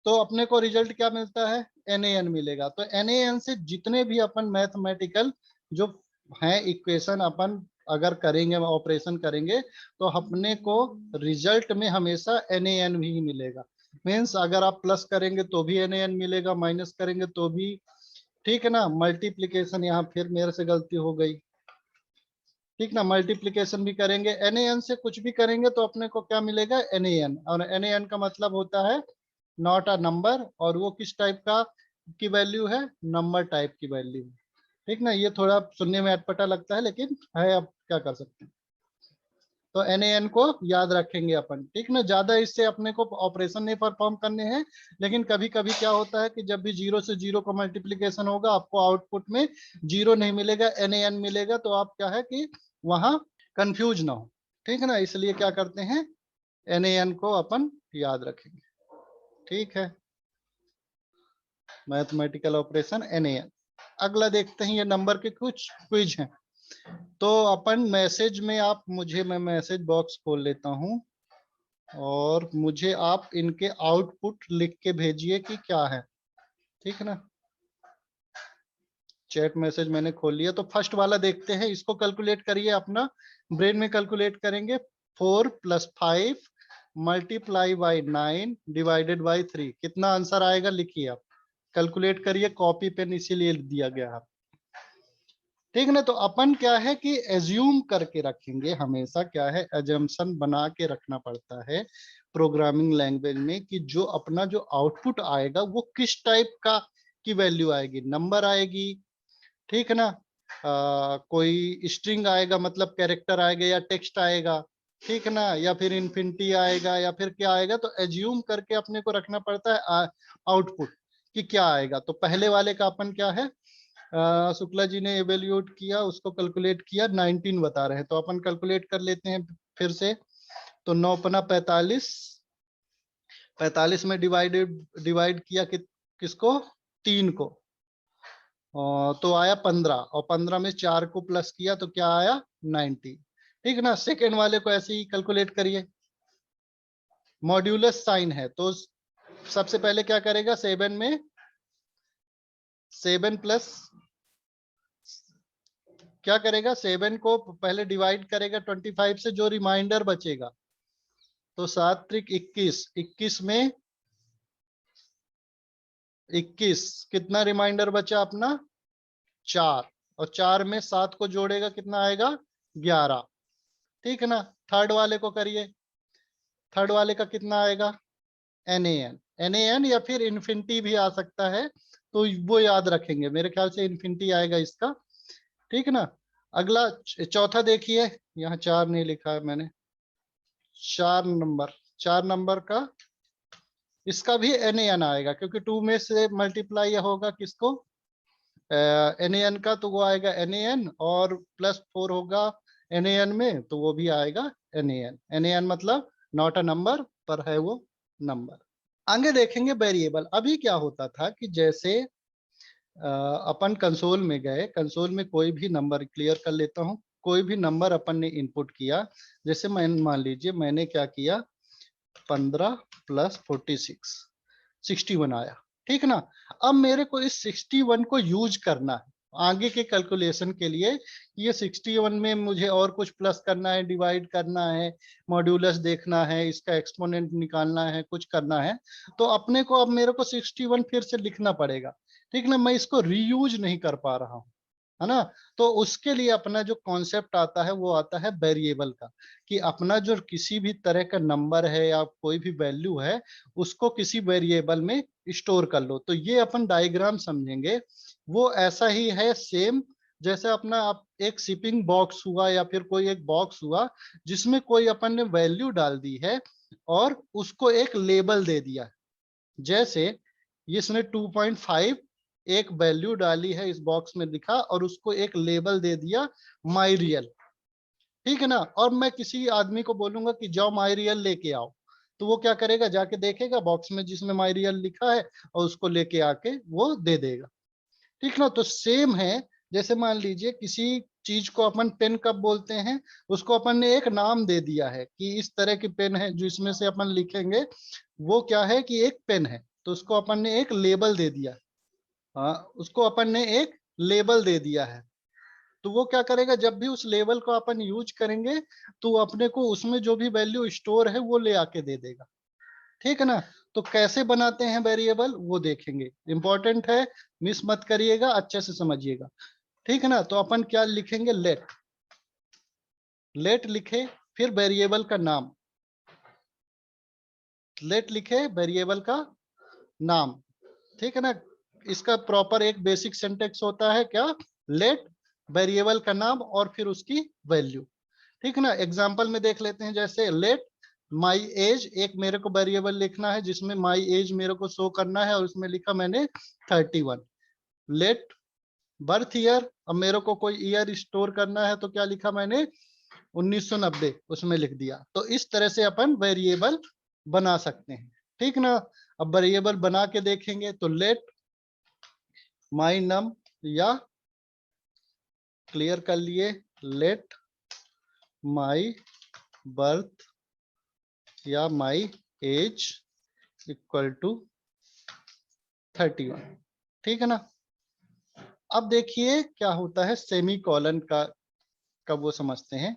तो अपने को रिजल्ट क्या मिलता है, एन ए एन मिलेगा। तो एन ए एन से जितने भी अपन मैथमेटिकल जो हैं इक्वेशन अपन अगर करेंगे, ऑपरेशन करेंगे, तो अपने को रिजल्ट में हमेशा एन ए एन भी मिलेगा। मीन्स अगर आप प्लस करेंगे तो भी एन ए एन मिलेगा, माइनस करेंगे तो भी। ठीक है ना, मल्टीप्लीकेशन, यहाँ फिर मेरे से गलती हो गई। ठीक ना, मल्टीप्लीकेशन भी करेंगे, एन ए एन से कुछ भी करेंगे तो अपने को क्या मिलेगा, एन ए एन। और एन ए एन का मतलब होता है नॉट अ नंबर, और वो किस टाइप का की वैल्यू है, नंबर टाइप की वैल्यू। ठीक ना, ये थोड़ा सुनने में अटपटा लगता है लेकिन है, अब क्या कर सकते हैं। तो एन ए एन को याद रखेंगे अपन। ठीक ना, ज्यादा इससे अपने को ऑपरेशन नहीं परफॉर्म करने हैं। लेकिन कभी कभी क्या होता है कि जब भी जीरो से जीरो का मल्टीप्लीकेशन होगा, आपको आउटपुट में जीरो नहीं मिलेगा, एन ए एन मिलेगा, तो आप क्या है कि वहां कंफ्यूज ना हो। ठीक है ना, इसलिए क्या करते हैं, एन ए एन को अपन याद रखेंगे। ठीक है, mathematical operation N A N. अगला देखते हैं, ये नंबर के कुछ क्विज हैं। तो अपन मैसेज में आप मुझे, मैं मैसेज बॉक्स खोल लेता हूं और मुझे आप इनके आउटपुट लिख के भेजिए कि क्या है। ठीक है ना, चैट मैसेज मैंने खोल लिया। तो फर्स्ट वाला देखते हैं, इसको कैलकुलेट करिए, अपना ब्रेन में कैलकुलेट करेंगे। 4 + 5 मल्टीप्लाई बाई 9 डिवाइडेड बाई 3, कितना आंसर आएगा लिखिए आप, कैलकुलेट करिए। कॉपी पेन इसीलिए दिया गया है। ठीक है ना, तो अपन क्या है कि एज्यूम करके रखेंगे, हमेशा क्या है, एजम्पशन बना के रखना पड़ता है प्रोग्रामिंग लैंग्वेज में, कि जो अपना जो आउटपुट आएगा वो किस टाइप का की वैल्यू आएगी, नंबर आएगी, ठीक है ना, कोई स्ट्रिंग आएगा, मतलब कैरेक्टर आएगा या टेक्स्ट आएगा, ठीक है ना, या फिर इन्फिनिटी आएगा या फिर क्या आएगा। तो एज्यूम करके अपने को रखना पड़ता है आउटपुट कि क्या आएगा। तो पहले वाले का अपन क्या है, शुक्ला जी ने एवेल्यूट किया, उसको कैलकुलेट किया, 19 बता रहे हैं, तो अपन कैलकुलेट कर लेते हैं फिर से। तो 9 × 45, 45 में डिवाइड किया किसको, 3 को, तो आया 15, और 15 में 4 को प्लस किया तो क्या आया, 90। ठीक है ना, सेकेंड वाले को ऐसे ही कैलकुलेट करिए। मॉड्यूलस साइन है तो सबसे पहले क्या करेगा, 7 में 7 प्लस क्या करेगा, 7 को पहले डिवाइड करेगा 25 से, जो रिमाइंडर बचेगा तो 7 × 21, 21 में 21, कितना रिमाइंडर बचा अपना, 4, और 4 में 7 को जोड़ेगा कितना आएगा, 11। ठीक है ना, थर्ड वाले को करिए, थर्ड वाले का कितना आएगा, N A N, N A N या फिर इन्फिनिटी भी आ सकता है, तो वो याद रखेंगे, मेरे ख्याल से इन्फिनिटी आएगा इसका। ठीक है ना, अगला चौथा देखिए, यहाँ 4 नहीं लिखा है मैंने, 4 नंबर का इसका भी एन ए एन आएगा, क्योंकि 2 में से मल्टीप्लाई होगा किसको, एन ए एन का, तो वो आएगा एन ए एन, और +4 होगा एन ए एन में, तो वो भी आएगा N A N. N A N मतलब नॉट अ नंबर, पर है वो नंबर। आगे देखेंगे वेरिएबल। अभी क्या होता था कि जैसे अपन कंसोल में गए, कंसोल में कोई भी नंबर, क्लियर कर लेता हूँ, कोई भी नंबर अपन ने इनपुट किया, जैसे मैं मान लीजिए मैंने क्या किया, 15 + 46 61 आया। ठीक ना। अब मेरे को इस 61 को यूज करना है आगे के कैलकुलेशन के लिए। ये 61 में मुझे और कुछ प्लस करना है, डिवाइड करना है, मॉड्यूलस देखना है, इसका एक्सपोनेंट निकालना है, कुछ करना है। तो अपने को अब मेरे को 61 फिर से लिखना पड़ेगा। ठीक ना, मैं इसको रीयूज नहीं कर पा रहा हूँ, है ना। तो उसके लिए अपना जो कॉन्सेप्ट आता है वो आता है वेरिएबल का, कि अपना जो किसी भी तरह का नंबर है या कोई भी वैल्यू है उसको किसी वेरिएबल में स्टोर कर लो। तो ये अपन डायग्राम समझेंगे वो ऐसा ही है सेम, जैसे अपना आप एक शिपिंग बॉक्स हुआ या फिर कोई एक बॉक्स हुआ जिसमें कोई अपन ने वैल्यू डाल दी है और उसको एक लेबल दे दिया। जैसे इसने 2.5 एक वैल्यू डाली है इस बॉक्स में दिखा और उसको एक लेबल दे दिया माई रियल। ठीक है ना। और मैं किसी आदमी को बोलूंगा कि जाओ माई रियल लेके आओ, तो वो क्या करेगा, जाके देखेगा बॉक्स में जिसमें माई रियल लिखा है और उसको लेके आके वो दे देगा। ठीक ना। तो सेम है, जैसे मान लीजिए किसी चीज को अपन पेन कब बोलते हैं, उसको अपन ने एक नाम दे दिया है कि इस तरह की पेन है जो इसमें से अपन लिखेंगे वो क्या है कि एक पेन है, तो उसको अपन ने एक लेबल दे दिया। हाँ, उसको अपन ने एक लेबल दे दिया है। तो वो क्या करेगा, जब भी उस लेबल को अपन यूज करेंगे तो अपने को उसमें जो भी वैल्यू स्टोर है वो ले आके दे देगा। ठीक है ना। तो कैसे बनाते हैं वेरिएबल वो देखेंगे, इंपॉर्टेंट है, मिस मत करिएगा, अच्छे से समझिएगा। ठीक है ना। तो अपन क्या लिखेंगे, लेट, लेट लिखे, फिर वेरिएबल का नाम, लेट लिखे वेरिएबल का नाम। ठीक है ना। इसका प्रॉपर एक बेसिक सिंटेक्स होता है क्या, लेट वेरिएबल का नाम और फिर उसकी वैल्यू। ठीक है ना। एग्जांपल में देख लेते हैं, जैसे लेट माई एज, एक मेरे को वेरिएबल लिखना है जिसमें माई एज मेरे को शो करना है और उसमें लिखा मैंने 31। लेट बर्थ ईयर, अब मेरे को कोई ईयर स्टोर करना है तो क्या लिखा मैंने 1990 उसमें लिख दिया। तो इस तरह से अपन वेरिएबल बना सकते हैं। ठीक ना। अब वेरिएबल बना के देखेंगे तो लेट माई नम, या क्लियर कर लिए, लेट माई बर्थ या माई एज इक्वल टू 31। ठीक है ना। अब देखिए क्या होता है सेमी कॉलन का, कब वो समझते हैं।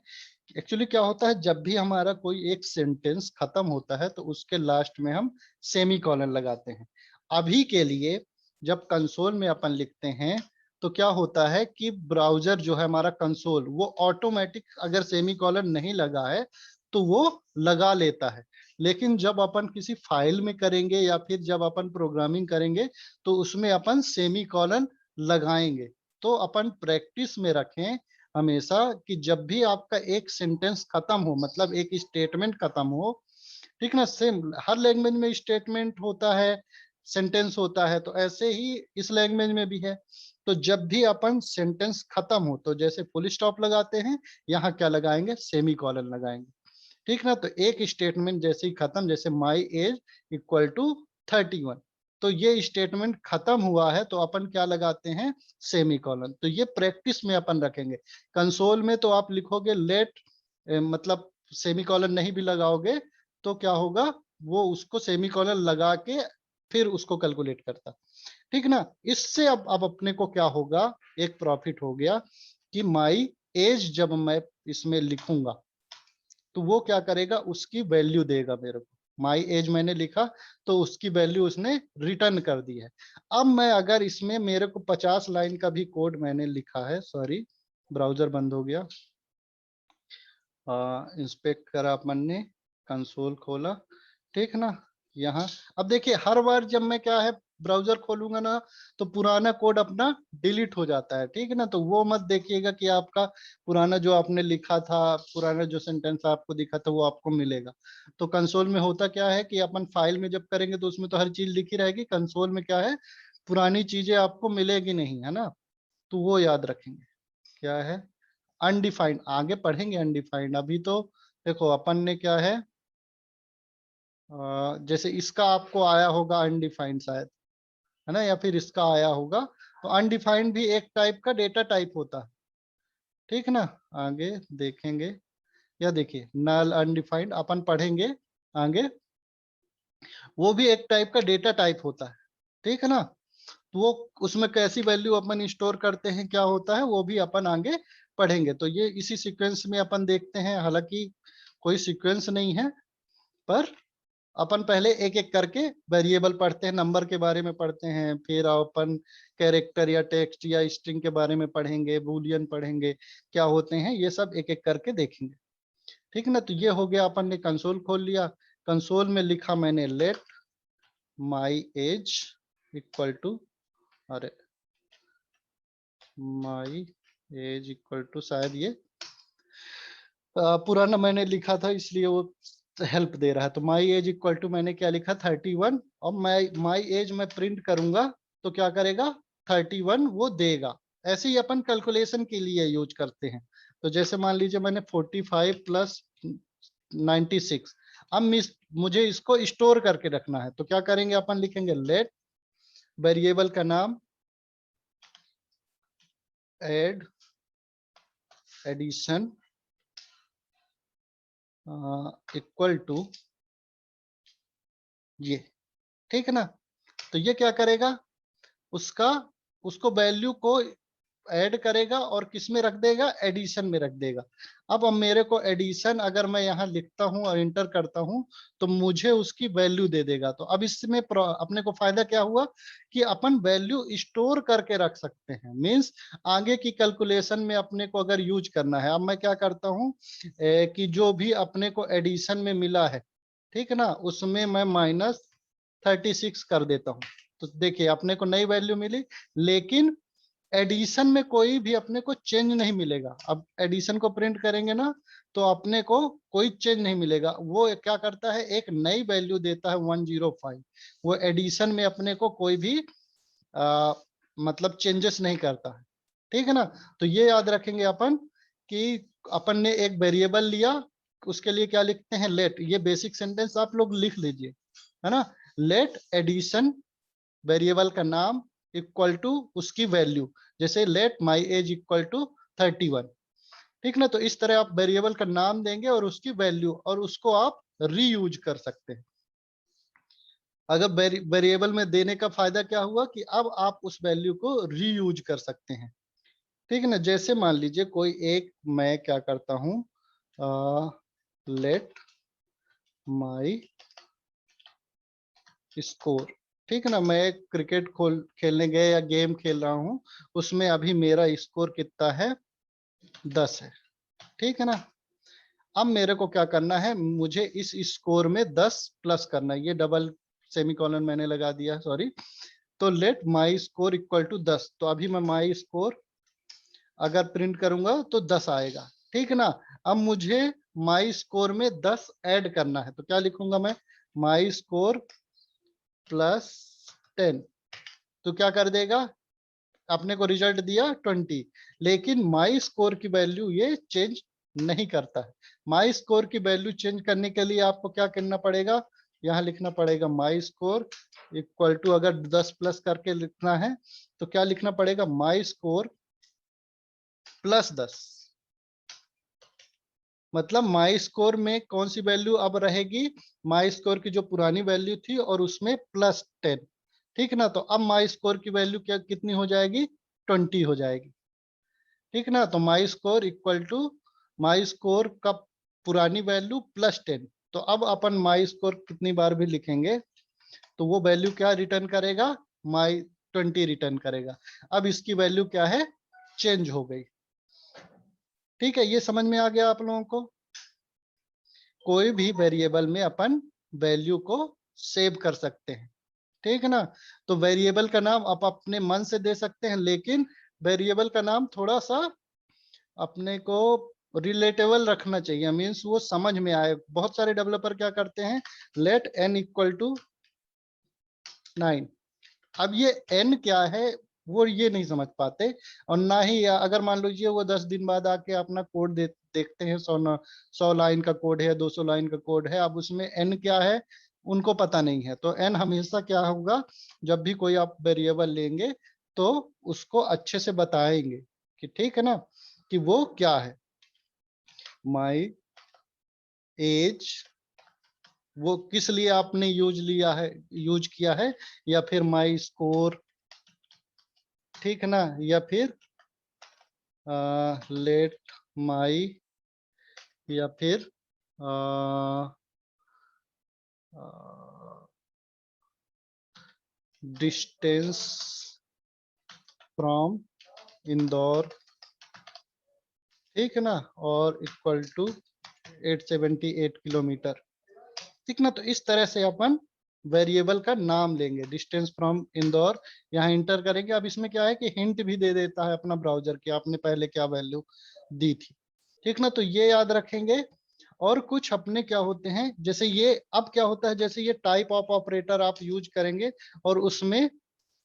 एक्चुअली क्या होता है, जब भी हमारा कोई एक सेंटेंस खत्म होता है तो उसके लास्ट में हम सेमी कॉलन लगाते हैं। अभी के लिए जब कंसोल में अपन लिखते हैं तो क्या होता है कि ब्राउजर जो है हमारा कंसोल वो ऑटोमेटिक अगर सेमी कॉलन नहीं लगा है तो वो लगा लेता है। लेकिन जब अपन किसी फाइल में करेंगे या फिर जब अपन प्रोग्रामिंग करेंगे तो उसमें अपन सेमी कॉलन लगाएंगे। तो अपन प्रैक्टिस में रखें हमेशा कि जब भी आपका एक सेंटेंस खत्म हो, मतलब एक स्टेटमेंट खत्म हो, ठीक ना, सेम हर लैंग्वेज में स्टेटमेंट होता है, सेंटेंस होता है, तो ऐसे ही इस लैंग्वेज में भी है। तो जब भी अपन सेंटेंस खत्म हो तो जैसे फुल स्टॉप लगाते हैं, यहाँ क्या लगाएंगे, सेमी कॉलन लगाएंगे। ठीक ना। तो एक स्टेटमेंट जैसे ही खत्म, जैसे माई एज इक्वल टू 31, तो ये स्टेटमेंट खत्म हुआ है तो अपन क्या लगाते हैं, सेमी कॉलन। तो ये प्रैक्टिस में अपन रखेंगे। कंसोल में तो आप लिखोगे लेट, मतलब सेमी कॉलन नहीं भी लगाओगे तो क्या होगा, वो उसको सेमी कॉलन लगा के फिर उसको कैलकुलेट करता। ठीक ना। इससे अब अपने को क्या होगा, एक प्रॉफिट हो गया कि माई एज जब मैं इसमें लिखूंगा तो वो क्या करेगा, उसकी वैल्यू देगा मेरे को। माई एज मैंने लिखा तो उसकी वैल्यू उसने रिटर्न कर दी है। अब मैं अगर इसमें मेरे को 50 लाइन का भी कोड मैंने लिखा है, सॉरी ब्राउजर बंद हो गया, इंस्पेक्ट करा अपन ने, कंसोल खोला, ठीक ना। यहाँ अब देखिए हर बार जब मैं क्या है ब्राउजर खोलूंगा ना तो पुराना कोड अपना डिलीट हो जाता है। ठीक है ना। तो वो मत देखिएगा कि आपका पुराना जो आपने लिखा था, पुराना जो सेंटेंस आपको दिखा था वो आपको मिलेगा। तो कंसोल में होता क्या है कि अपन फाइल में जब करेंगे तो उसमें तो हर चीज लिखी रहेगी, कंसोल में क्या है, पुरानी चीजें आपको मिलेगी नहीं, है ना। तो वो याद रखेंगे। क्या है, अनडिफाइंड, आगे पढ़ेंगे अनडिफाइंड। अभी तो देखो अपन ने क्या है, जैसे इसका आपको आया होगा अनडिफाइंड शायद, है ना, या फिर इसका आया होगा। तो अनडिफाइंड भी एक टाइप का डेटा टाइप होता है। ठीक ना। आगे देखेंगे, या देखिए नल अनडिफाइंड अपन पढ़ेंगे आगे, वो भी एक टाइप का डेटा टाइप होता है। ठीक है ना। तो वो उसमें कैसी वैल्यू अपन स्टोर करते हैं, क्या होता है, वो भी अपन आगे पढ़ेंगे। तो ये इसी सीक्वेंस में अपन देखते हैं, हालांकि कोई सीक्वेंस नहीं है, पर अपन पहले एक एक करके वेरिएबल पढ़ते हैं, नंबर के बारे में पढ़ते हैं, फिर अपन कैरेक्टर या टेक्स्ट या स्ट्रिंग के बारे में पढ़ेंगे, बूलियन पढ़ेंगे, क्या होते हैं ये सब एक एक करके देखेंगे। ठीक ना। तो ये हो गया, अपन ने कंसोल खोल लिया। कंसोल में लिखा मैंने let my age equal to, अरे माई एज इक्वल टू, शायद ये पुराना मैंने लिखा था इसलिए वो हेल्प दे रहा है। तो माई एज इक्वल टू मैंने क्या लिखा, 31। और माई एज में प्रिंट करूंगा तो क्या करेगा, 31 वो देगा। ऐसे ही अपन कैलकुलेशन के लिए यूज करते हैं। तो जैसे मान लीजिए मैंने 45 प्लस 96, अब मुझे इसको स्टोर करके रखना है, तो क्या करेंगे, अपन लिखेंगे लेट वेरिएबल का नाम एड एडिशन इक्वल टू ये। ठीक है ना। तो ये क्या करेगा, उसका उसको वैल्यू को ऐड करेगा और किस में रख देगा, एडिशन में रख देगा। अब मेरे को एडिशन अगर मैं यहाँ लिखता हूँ और इंटर करता हूँ तो मुझे उसकी वैल्यू दे देगा। तो अब इसमें अपने को फायदा क्या हुआ कि अपन वैल्यू स्टोर करके रख सकते हैं। मींस आगे की कैलकुलेशन में अपने को अगर यूज करना है, अब मैं क्या करता हूँ कि जो भी अपने को एडिशन में मिला है, ठीक है ना, उसमें मैं -36 कर देता हूँ। तो देखिए अपने को नई वैल्यू मिली, लेकिन एडिशन में कोई भी अपने को चेंज नहीं मिलेगा। अब एडिशन को प्रिंट करेंगे ना तो अपने को कोई चेंज नहीं मिलेगा। वो क्या करता है, एक नई वैल्यू देता है 105। वो एडिशन में अपने को कोई भी मतलब चेंजेस नहीं करता है। ठीक है ना। तो ये याद रखेंगे अपन कि अपन ने एक वेरिएबल लिया, उसके लिए क्या लिखते हैं, लेट। ये बेसिक सेंटेंस आप लोग लिख लीजिए, है ना। लेट एडिशन वेरिएबल का नाम इक्वल टू उसकी वैल्यू, जैसे let my age equal to 31। ठीक ना। तो इस तरह आप वेरिएबल का नाम देंगे और उसकी वैल्यू, और उसको आप रीयूज कर सकते हैं। अगर वेरिएबल में देने का फायदा क्या हुआ कि अब आप उस वैल्यू को रीयूज कर सकते हैं। ठीक है ना। जैसे मान लीजिए कोई एक, मैं क्या करता हूं, लेट माई स्कोर। ठीक है ना। मैं क्रिकेट खेलने गए या गेम खेल रहा हूं, उसमें अभी मेरा स्कोर कितना है, 10 है। ठीक है ना। अब मेरे को क्या करना है, मुझे इस स्कोर में 10 प्लस करना है। ये डबल सेमीकोलन मैंने लगा दिया, सॉरी। तो let my score equal to 10। तो अभी मैं माई स्कोर अगर प्रिंट करूंगा तो 10 आएगा। ठीक है ना। अब मुझे माई स्कोर में 10 ऐड करना है, तो क्या लिखूंगा मैं, माई स्कोर प्लस 10। तो क्या कर देगा, अपने को रिजल्ट दिया 20। लेकिन माई स्कोर की वैल्यू ये चेंज नहीं करता है। माई स्कोर की वैल्यू चेंज करने के लिए आपको क्या करना पड़ेगा, यहाँ लिखना पड़ेगा माई स्कोर इक्वल टू, अगर 10 प्लस करके लिखना है तो क्या लिखना पड़ेगा, माई स्कोर प्लस 10। मतलब माई स्कोर में कौन सी वैल्यू अब रहेगी, माई स्कोर की जो पुरानी वैल्यू थी और उसमें +10। ठीक ना। तो अब माई स्कोर की वैल्यू क्या कितनी हो जाएगी, 20 हो जाएगी। ठीक ना। तो my score equal to my score का पुरानी वैल्यू +10। तो अब अपन माई स्कोर कितनी बार भी लिखेंगे तो वो वैल्यू क्या रिटर्न करेगा, माई 20 रिटर्न करेगा। अब इसकी वैल्यू क्या है, चेंज हो गई। ठीक है। ये समझ में आ गया आप लोगों को। कोई भी वेरिएबल में अपन वैल्यू को सेव कर सकते हैं। ठीक है ना। तो वेरिएबल का नाम आप अपने मन से दे सकते हैं, लेकिन वेरिएबल का नाम थोड़ा सा अपने को रिलेटेबल रखना चाहिए, मीन्स वो समझ में आए। बहुत सारे डेवलपर क्या करते हैं, लेट n इक्वल टू 9। अब ये n क्या है वो ये नहीं समझ पाते, और ना ही अगर मान लीजिए वो 10 दिन बाद आके अपना कोड देखते हैं, 100 लाइन का कोड है, 200 लाइन का कोड है, अब उसमें n क्या है उनको पता नहीं है। तो n हमेशा क्या होगा, जब भी कोई आप वेरिएबल लेंगे तो उसको अच्छे से बताएंगे कि ठीक है ना, कि वो क्या है। माई एज वो किस लिए आपने यूज किया है, या फिर माई स्कोर, ठीक है ना, या फिर लेट माई, या फिर डिस्टेंस फ्रॉम इंदौर, ठीक है ना, और इक्वल टू 878 किलोमीटर, ठीक ना। तो इस तरह से अपन वेरिएबल का नाम लेंगे, डिस्टेंस फ्रॉम इंदौर, यहाँ इंटर करेंगे। अब इसमें क्या है कि हिंट भी दे देता है अपना ब्राउजर कि आपने पहले क्या वैल्यू दी थी, ठीक ना। तो ये याद रखेंगे। और कुछ अपने क्या होते हैं, जैसे ये अब क्या होता है, जैसे ये टाइप ऑफ ऑपरेटर आप यूज करेंगे, और उसमें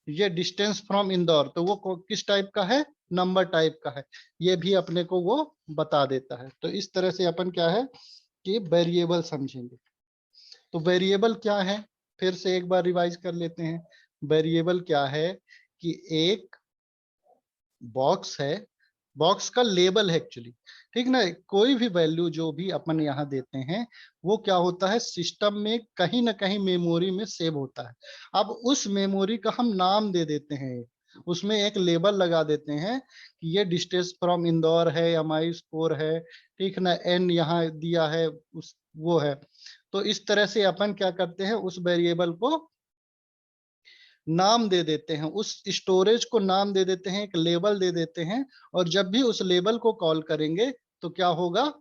ये डिस्टेंस फ्रॉम इंदौर, तो वो किस टाइप का है, नंबर टाइप का है, ये भी अपने को वो बता देता है। तो इस तरह से अपन क्या है कि वेरिएबल समझेंगे। तो वेरिएबल क्या है, फिर से एक बार रिवाइज कर लेते हैं। वेरिएबल क्या है कि एक बॉक्स है, बॉक्स का लेबल है एक्चुअली, ठीक ना। कोई भी वैल्यू जो भी अपन यहाँ देते हैं, वो क्या होता है, सिस्टम में कहीं ना कहीं मेमोरी में सेव होता है। अब उस मेमोरी का हम नाम दे देते हैं, उसमें एक लेबल लगा देते हैं कि ये डिस्टेंस फ्रॉम इंदौर है या माई स्कोर है, ठीक ना, एन यहाँ दिया है उस वो है। तो इस तरह से अपन क्या करते हैं, उस वेरिएबल को नाम दे देते हैं, उस स्टोरेज को नाम दे देते हैं, एक लेबल दे देते हैं। और जब भी उस लेबल को कॉल करेंगे तो क्या होगा,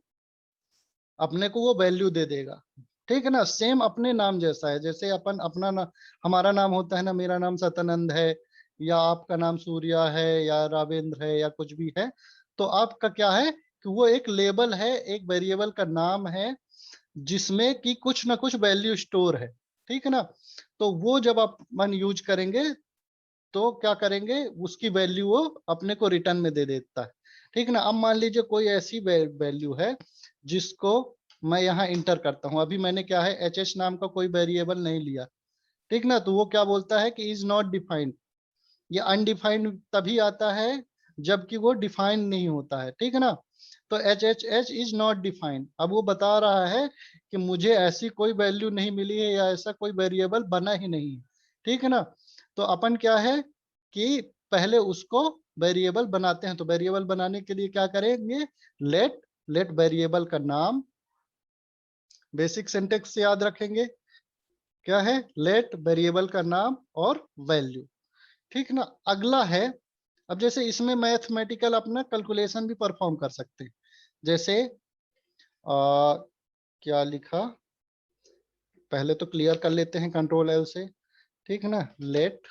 अपने को वो वैल्यू दे देगा, ठीक है ना। सेम अपने नाम जैसा है, जैसे अपन अपना ना, हमारा नाम होता है ना, मेरा नाम सतानंद है, या आपका नाम सूर्या है, या रावेंद्र है, या कुछ भी है। तो आपका क्या है कि वो एक लेबल है, एक वेरिएबल का नाम है, जिसमें कि कुछ ना कुछ वैल्यू स्टोर है, ठीक है ना। तो वो जब आप मन यूज करेंगे तो क्या करेंगे, उसकी वैल्यू वो अपने को रिटर्न में दे देता है, ठीक है ना। अब मान लीजिए कोई ऐसी वैल्यू है जिसको मैं यहाँ इंटर करता हूँ, अभी मैंने क्या है, एच एच नाम का कोई वेरिएबल नहीं लिया, ठीक ना। तो वो क्या बोलता है कि इज नॉट डिफाइंड। ये अनडिफाइंड तभी आता है जबकि वो डिफाइंड नहीं होता है, ठीक है ना। तो H H H is not defined, अब वो बता रहा है कि मुझे ऐसी कोई वैल्यू नहीं मिली है, या ऐसा कोई वेरिएबल बना ही नहीं है, ठीक है ना। तो अपन क्या है कि पहले उसको वेरिएबल बनाते हैं। तो वेरिएबल बनाने के लिए क्या करेंगे, लेट लेट वेरिएबल का नाम, बेसिक सिंटेक्स से याद रखेंगे, क्या है, लेट वेरिएबल का नाम और वैल्यू, ठीक ना। अगला है, अब जैसे इसमें मैथमेटिकल अपना कैलकुलेशन भी परफॉर्म कर सकते हैं। जैसे क्या लिखा, पहले तो क्लियर कर लेते हैं कंट्रोल एल से, ठीक है ना। लेट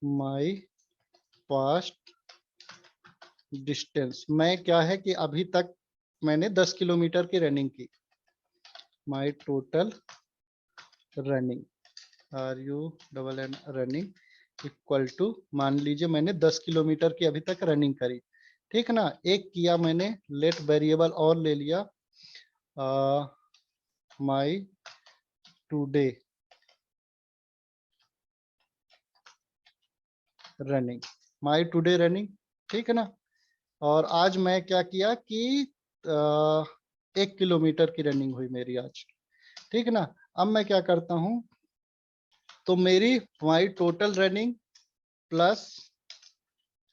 माई पास्ट डिस्टेंस, मैं क्या है कि अभी तक मैंने 10 किलोमीटर की रनिंग की, my total running, R U double N running, equal to, मान लीजिए मैंने 10 किलोमीटर की अभी तक रनिंग करी, ठीक है ना। एक किया मैंने लेट वेरिएबल और ले लिया, माई टुडे रनिंग, माई टुडे रनिंग, ठीक है ना। और आज मैं क्या किया कि 1 किलोमीटर की रनिंग हुई मेरी आज, ठीक है ना। अब मैं क्या करता हूं, तो मेरी माई total running plus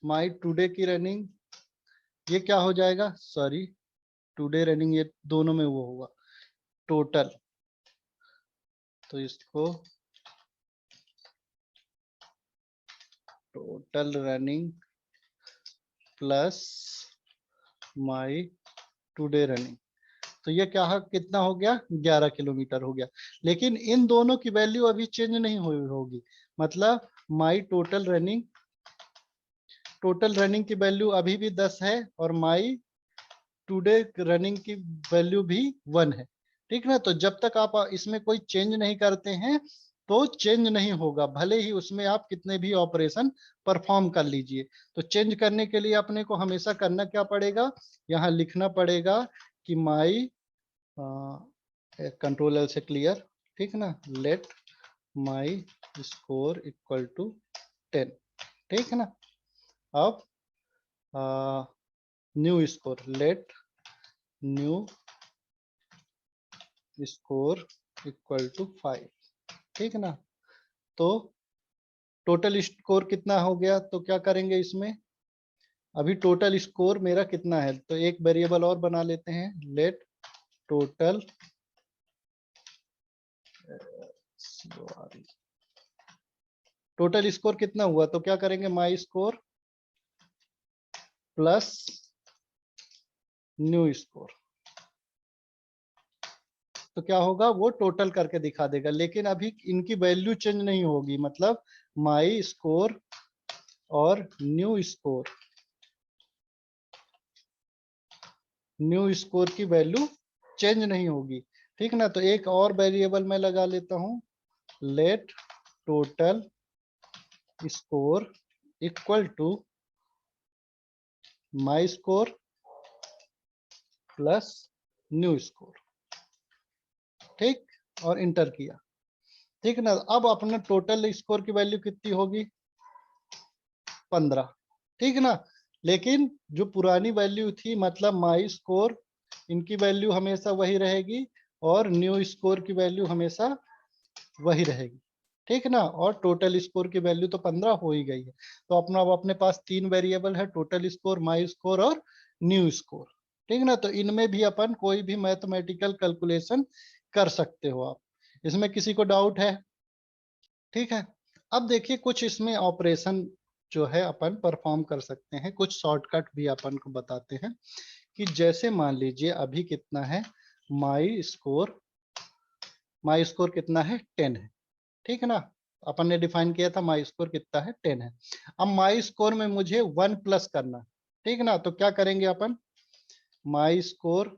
my today की रनिंग, ये क्या हो जाएगा, सॉरी, टुडे रनिंग, ये दोनों में वो होगा टोटल। तो इसको total running plus my today running, तो ये क्या है, कितना हो गया, 11 किलोमीटर हो गया। लेकिन इन दोनों की वैल्यू अभी चेंज नहीं हुई होगी, मतलब माई टोटल रनिंग की वैल्यू अभी भी 10 है, और माई टुडे रनिंग की वैल्यू भी 1 है, ठीक ना। तो जब तक आप इसमें कोई चेंज नहीं करते हैं तो चेंज नहीं होगा, भले ही उसमें आप कितने भी ऑपरेशन परफॉर्म कर लीजिए। तो चेंज करने के लिए अपने को हमेशा करना क्या पड़ेगा, यहाँ लिखना पड़ेगा कि माई, कंट्रोल एल से क्लियर, ठीक ना, let my score equal to 10, ठीक है ना। अब new score, let new score equal to 5, ठीक ना। तो टोटल स्कोर कितना हो गया, तो क्या करेंगे इसमें, अभी टोटल स्कोर मेरा कितना है, तो एक वेरिएबल और बना लेते हैं, लेट टोटल टोटल स्कोर कितना हुआ, तो क्या करेंगे, माई स्कोर प्लस न्यू स्कोर, तो क्या होगा, वो टोटल करके दिखा देगा, लेकिन अभी इनकी वैल्यू चेंज नहीं होगी, मतलब माई स्कोर और न्यू स्कोर की वैल्यू चेंज नहीं होगी, ठीक ना। तो एक और वेरिएबल मैं लगा लेता हूं, let total score equal to my score plus new score, ठीक, और इंटर किया, ठीक ना। अब अपना टोटल स्कोर की वैल्यू कितनी होगी, 15, ठीक ना। लेकिन जो पुरानी वैल्यू थी, मतलब माई स्कोर, इनकी वैल्यू हमेशा वही रहेगी और न्यू स्कोर की वैल्यू हमेशा वही रहेगी, ठीक ना। और टोटल स्कोर की वैल्यू तो 15 हो ही गई है। तो अपना अब अपने पास तीन वेरिएबल है, टोटल स्कोर, माई स्कोर और न्यू स्कोर, ठीक ना। तो इनमें भी अपन कोई भी मैथमेटिकल कैलकुलेशन कर सकते हो आप, इसमें किसी को डाउट है, ठीक है। अब देखिए कुछ इसमें ऑपरेशन जो है अपन परफॉर्म कर सकते हैं, कुछ शॉर्टकट भी अपन को बताते हैं, कि जैसे मान लीजिए अभी कितना है, माई स्कोर कितना है, 10 है, ठीक है ना। अपन ने डिफाइन किया था माई स्कोर कितना है, 10 है। अब माई स्कोर में मुझे 1 प्लस करना है, ठीक है ना। तो क्या करेंगे अपन, माई स्कोर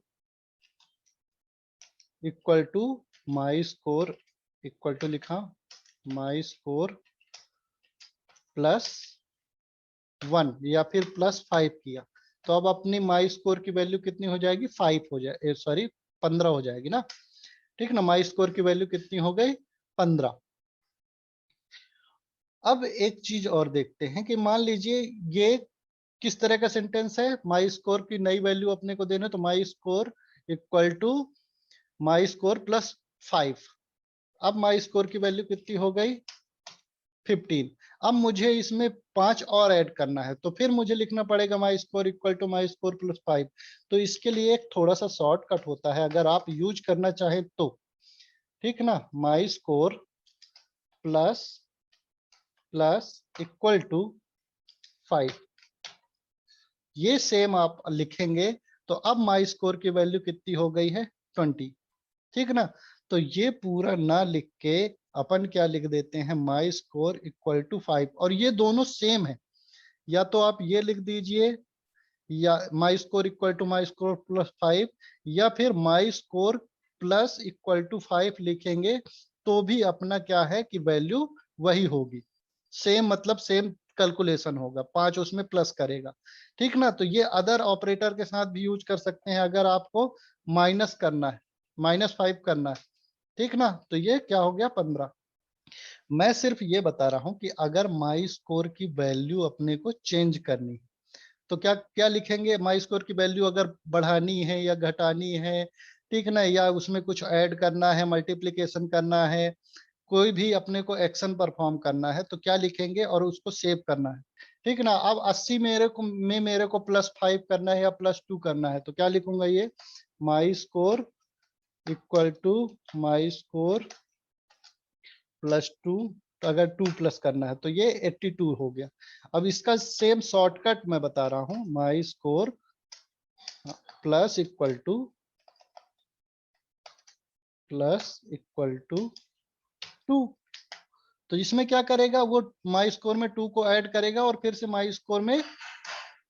इक्वल टू लिखा, माई स्कोर प्लस 1 या फिर प्लस 5 किया, तो अब अपनी माई स्कोर की वैल्यू कितनी हो जाएगी, 5 हो जाए, सॉरी 15 हो जाएगी ना, ठीक ना। माई स्कोर की वैल्यू कितनी हो गई, 15। अब एक चीज और देखते हैं कि मान लीजिए ये किस तरह का सेंटेंस है, माई स्कोर की नई वैल्यू अपने को देना, तो my score equal to my score plus 5। अब माई स्कोर की वैल्यू कितनी हो गई, 15। अब मुझे इसमें 5 और ऐड करना है, तो फिर मुझे लिखना पड़ेगा my score equal to my score plus 5। तो इसके लिए एक थोड़ा सा शॉर्टकट होता है, अगर आप यूज करना चाहें तो, ठीक ना। My score plus plus equal to 5, ये सेम आप लिखेंगे, तो अब माई स्कोर की वैल्यू कितनी हो गई है, 20, ठीक ना। तो ये पूरा ना लिख के अपन क्या लिख देते हैं, माई स्कोर इक्वल टू 5, और ये दोनों सेम है, या तो आप ये लिख दीजिए, या my score equal to my score plus 5, या फिर my score plus equal to 5 लिखेंगे, तो भी अपना क्या है कि वैल्यू वही होगी, सेम, मतलब सेम कैलकुलेशन होगा, 5 उसमें प्लस करेगा, ठीक ना। तो ये अदर ऑपरेटर के साथ भी यूज कर सकते हैं, अगर आपको माइनस करना है, -5 करना है, ठीक ना। तो ये क्या हो गया, 15। मैं सिर्फ ये बता रहा हूं कि अगर माई स्कोर की वैल्यू अपने को चेंज करनी, तो क्या क्या लिखेंगे, माई स्कोर की वैल्यू अगर बढ़ानी है या घटानी है, ठीक ना, या उसमें कुछ ऐड करना है, मल्टीप्लिकेशन करना है, कोई भी अपने को एक्शन परफॉर्म करना है, तो क्या लिखेंगे और उसको सेव करना है, ठीक ना। अब 80 मेरे को +5 करना है या +2 करना है, तो क्या लिखूंगा, ये my score equal to my score +2, तो अगर 2 प्लस करना है तो ये 82 हो गया। अब इसका सेम शॉर्टकट मैं बता रहा हूं, my score plus equal to 2। तो इसमें क्या करेगा, वो माई स्कोर में 2 को ऐड करेगा और फिर से माई स्कोर में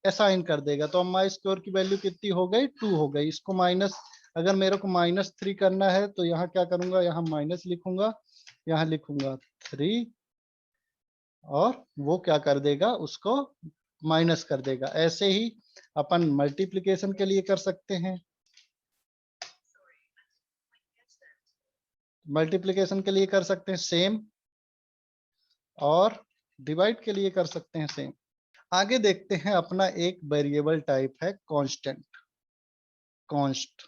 असाइन कर देगा। तो अब माई स्कोर की वैल्यू कितनी हो गई, 2 हो गई। इसको माइनस, अगर मेरे को -3 करना है, तो यहाँ क्या करूंगा, यहाँ माइनस लिखूंगा, यहाँ लिखूंगा 3, और वो क्या कर देगा, उसको माइनस कर देगा। ऐसे ही अपन मल्टीप्लिकेशन के लिए कर सकते हैं, मल्टीप्लिकेशन के लिए कर सकते हैं सेम, और डिवाइड के लिए कर सकते हैं सेम। आगे देखते हैं, अपना एक वेरिएबल टाइप है कांस्टेंट, कांस्ट,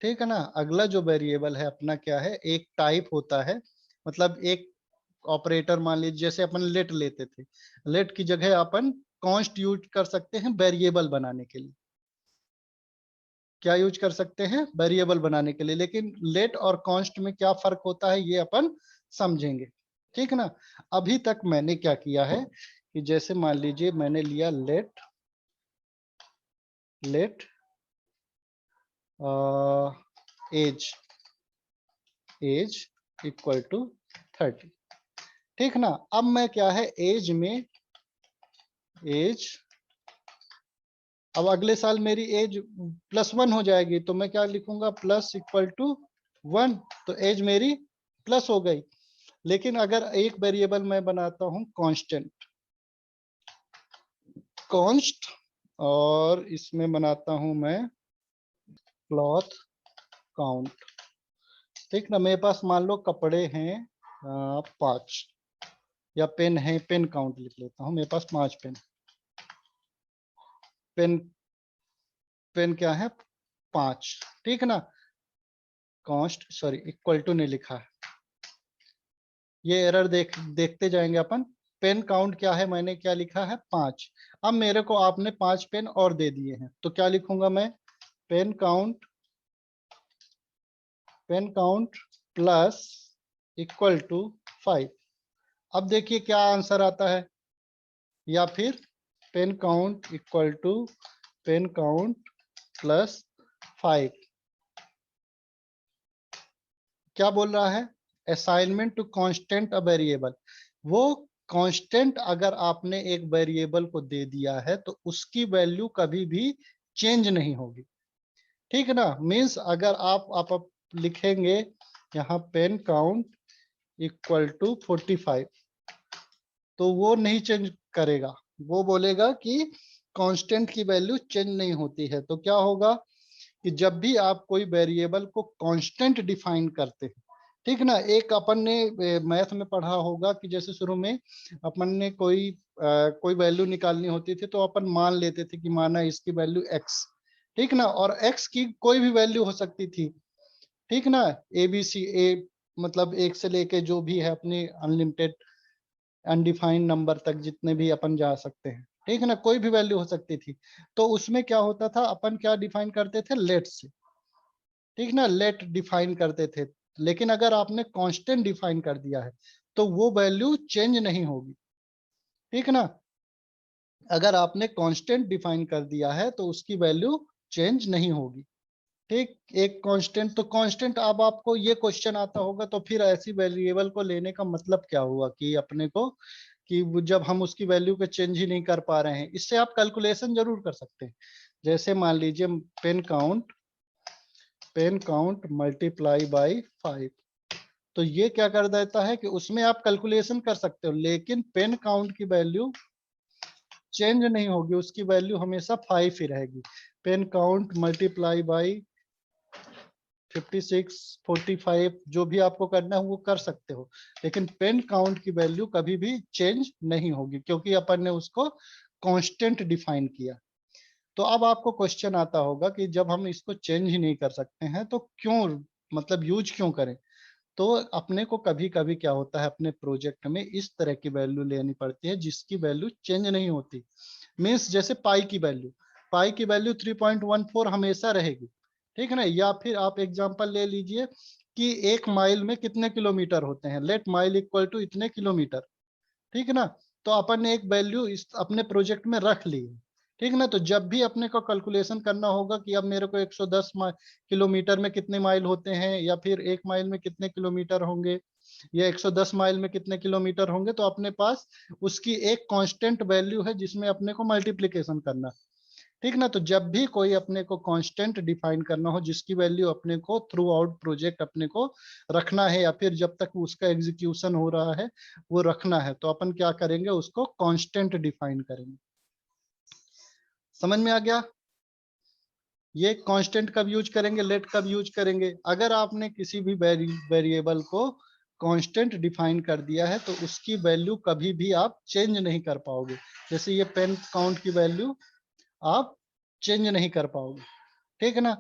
ठीक है ना। अगला जो वेरिएबल है अपना क्या है, एक टाइप होता है, मतलब एक ऑपरेटर, मान लीजिए जैसे अपन लेट लेते थे, लेट की जगह अपन कांस्ट यूज कर सकते हैं वेरिएबल बनाने के लिए। क्या यूज कर सकते हैं, वेरिएबल बनाने के लिए। लेकिन लेट और कांस्ट में क्या फर्क होता है ये अपन समझेंगे, ठीक है ना। अभी तक मैंने क्या किया है कि जैसे मान लीजिए मैंने लिया let, let age, age equal to 30, ठीक ना। अब मैं क्या है एज में, एज, अब अगले साल मेरी एज +1 हो जाएगी, तो मैं क्या लिखूंगा, प्लस इक्वल टू 1, तो एज मेरी प्लस हो गई। लेकिन अगर एक वेरिएबल मैं बनाता हूं कांस्टेंट, कांस्ट, और इसमें बनाता हूं मैं क्लॉथ काउंट, ठीक ना। मेरे पास मान लो कपड़े हैं 5, या पेन है, पेन काउंट लिख लेता हूं, मेरे पास 5 पेन, पेन, पेन क्या है 5, ठीक ना। कांस्ट, सॉरी इक्वल टू नहीं लिखा है, ये एरर देखते जाएंगे अपन। पेन काउंट क्या है, मैंने क्या लिखा है 5। अब मेरे को आपने 5 पेन और दे दिए हैं, तो क्या लिखूंगा मैं, pen count, pen count plus equal to 5। अब देखिए क्या आंसर आता है, या फिर pen count equal to pen count plus 5। क्या बोल रहा है, assignment to constant a variable. वो कांस्टेंट अगर आपने एक वेरिएबल को दे दिया है तो उसकी वैल्यू कभी भी चेंज नहीं होगी, ठीक है ना। मींस अगर आप लिखेंगे यहाँ पेन काउंट इक्वल टू 45, तो वो नहीं चेंज करेगा, वो बोलेगा कि कांस्टेंट की वैल्यू चेंज नहीं होती है। तो क्या होगा कि जब भी आप कोई वेरिएबल को कांस्टेंट डिफाइन करते हैं, ठीक ना। एक अपन ने मैथ में पढ़ा होगा कि जैसे शुरू में अपन ने कोई वैल्यू निकालनी होती थी, तो अपन मान लेते थे कि माना इसकी वैल्यू x, ठीक ना, और x की कोई भी वैल्यू हो सकती थी, ठीक ना। ए बी सी, ए मतलब एक से लेके जो भी है अपनी अनलिमिटेड अनडिफाइंड नंबर तक जितने भी अपन जा सकते हैं, ठीक है ना, कोई भी वैल्यू हो सकती थी। तो उसमें क्या होता था, अपन क्या डिफाइन करते थे, लेट से, ठीक ना, लेट डिफाइन करते थे। लेकिन अगर आपने कांस्टेंट डिफाइन कर दिया है तो वो वैल्यू चेंज नहीं होगी, ठीक ना। अगर आपने कांस्टेंट डिफाइन कर दिया है तो उसकी वैल्यू चेंज नहीं होगी, ठीक। एक कांस्टेंट, तो कांस्टेंट, अब आपको ये क्वेश्चन आता होगा तो फिर ऐसी वेरिएबल को लेने का मतलब क्या हुआ कि अपने को, कि जब हम उसकी वैल्यू को चेंज ही नहीं कर पा रहे हैं। इससे आप कैलकुलेशन जरूर कर सकते हैं। जैसे मान लीजिए pen count, pen count multiply by 5, तो ये क्या कर देता है कि उसमें आप कैलकुलेशन कर सकते हो, लेकिन पेन काउंट की वैल्यू चेंज नहीं होगी, उसकी वैल्यू हमेशा 5 ही रहेगी। पेन काउंट मल्टीप्लाई बाई 56, 45, जो भी आपको करना है वो कर सकते हो, लेकिन पेन काउंट की वैल्यू कभी भी चेंज नहीं होगी, क्योंकि अपन ने उसको कांस्टेंट डिफाइन किया। तो अब आपको क्वेश्चन आता होगा कि जब हम इसको चेंज ही नहीं कर सकते हैं तो क्यों, मतलब यूज क्यों करें। तो अपने को कभी कभी क्या होता है, अपने प्रोजेक्ट में इस तरह की वैल्यू लेनी पड़ती है जिसकी वैल्यू चेंज नहीं होती। मीन्स जैसे पाई की वैल्यू, पाई की वैल्यू 3.14 हमेशा रहेगी, ठीक है ना। या फिर आप एग्जांपल ले लीजिए कि 1 माइल में कितने किलोमीटर होते हैं, लेट माइल इक्वल टू इतने किलोमीटर, ठीक है ना। तो अपन ने एक वैल्यू इस अपने प्रोजेक्ट में रख ली है, ठीक ना। तो जब भी अपने को कैलकुलेशन करना होगा कि अब मेरे को 110 किलोमीटर में कितने माइल होते हैं, या फिर 1 माइल में कितने किलोमीटर होंगे, या 110 माइल में कितने किलोमीटर होंगे, तो अपने पास उसकी एक कांस्टेंट वैल्यू है जिसमें अपने को मल्टीप्लीकेशन करना, ठीक ना। तो जब भी कोई अपने को कांस्टेंट डिफाइन करना हो जिसकी वैल्यू अपने को थ्रू आउट प्रोजेक्ट अपने को रखना है, या फिर जब तक उसका एग्जीक्यूशन हो रहा है वो रखना है, तो अपन क्या करेंगे, उसको कांस्टेंट डिफाइन करेंगे। समझ में आ गया। ये कांस्टेंट कब यूज करेंगे, लेट कब यूज करेंगे, अगर आपने किसी भी वेरिएबल को कांस्टेंट डिफाइन कर दिया है तो उसकी वैल्यू कभी भी आप चेंज नहीं कर पाओगे। जैसे ये पेन काउंट की वैल्यू आप चेंज नहीं कर पाओगे, ठीक है ना।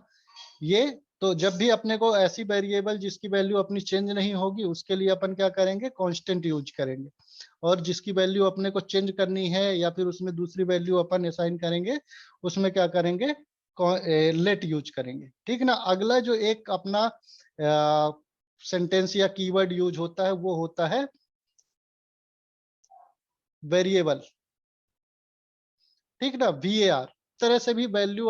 ये तो जब भी अपने को ऐसी वेरिएबल जिसकी वैल्यू अपनी चेंज नहीं होगी उसके लिए अपन क्या करेंगे, कांस्टेंट यूज करेंगे। और जिसकी वैल्यू अपने को चेंज करनी है या फिर उसमें दूसरी वैल्यू अपन असाइन करेंगे उसमें क्या करेंगे, लेट यूज करेंगे, ठीक है ना। अगला जो एक अपना सेंटेंस या कीवर्ड यूज होता है वो होता है वेरिएबल, ठीक ना। VAR तरह से भी वैल्यू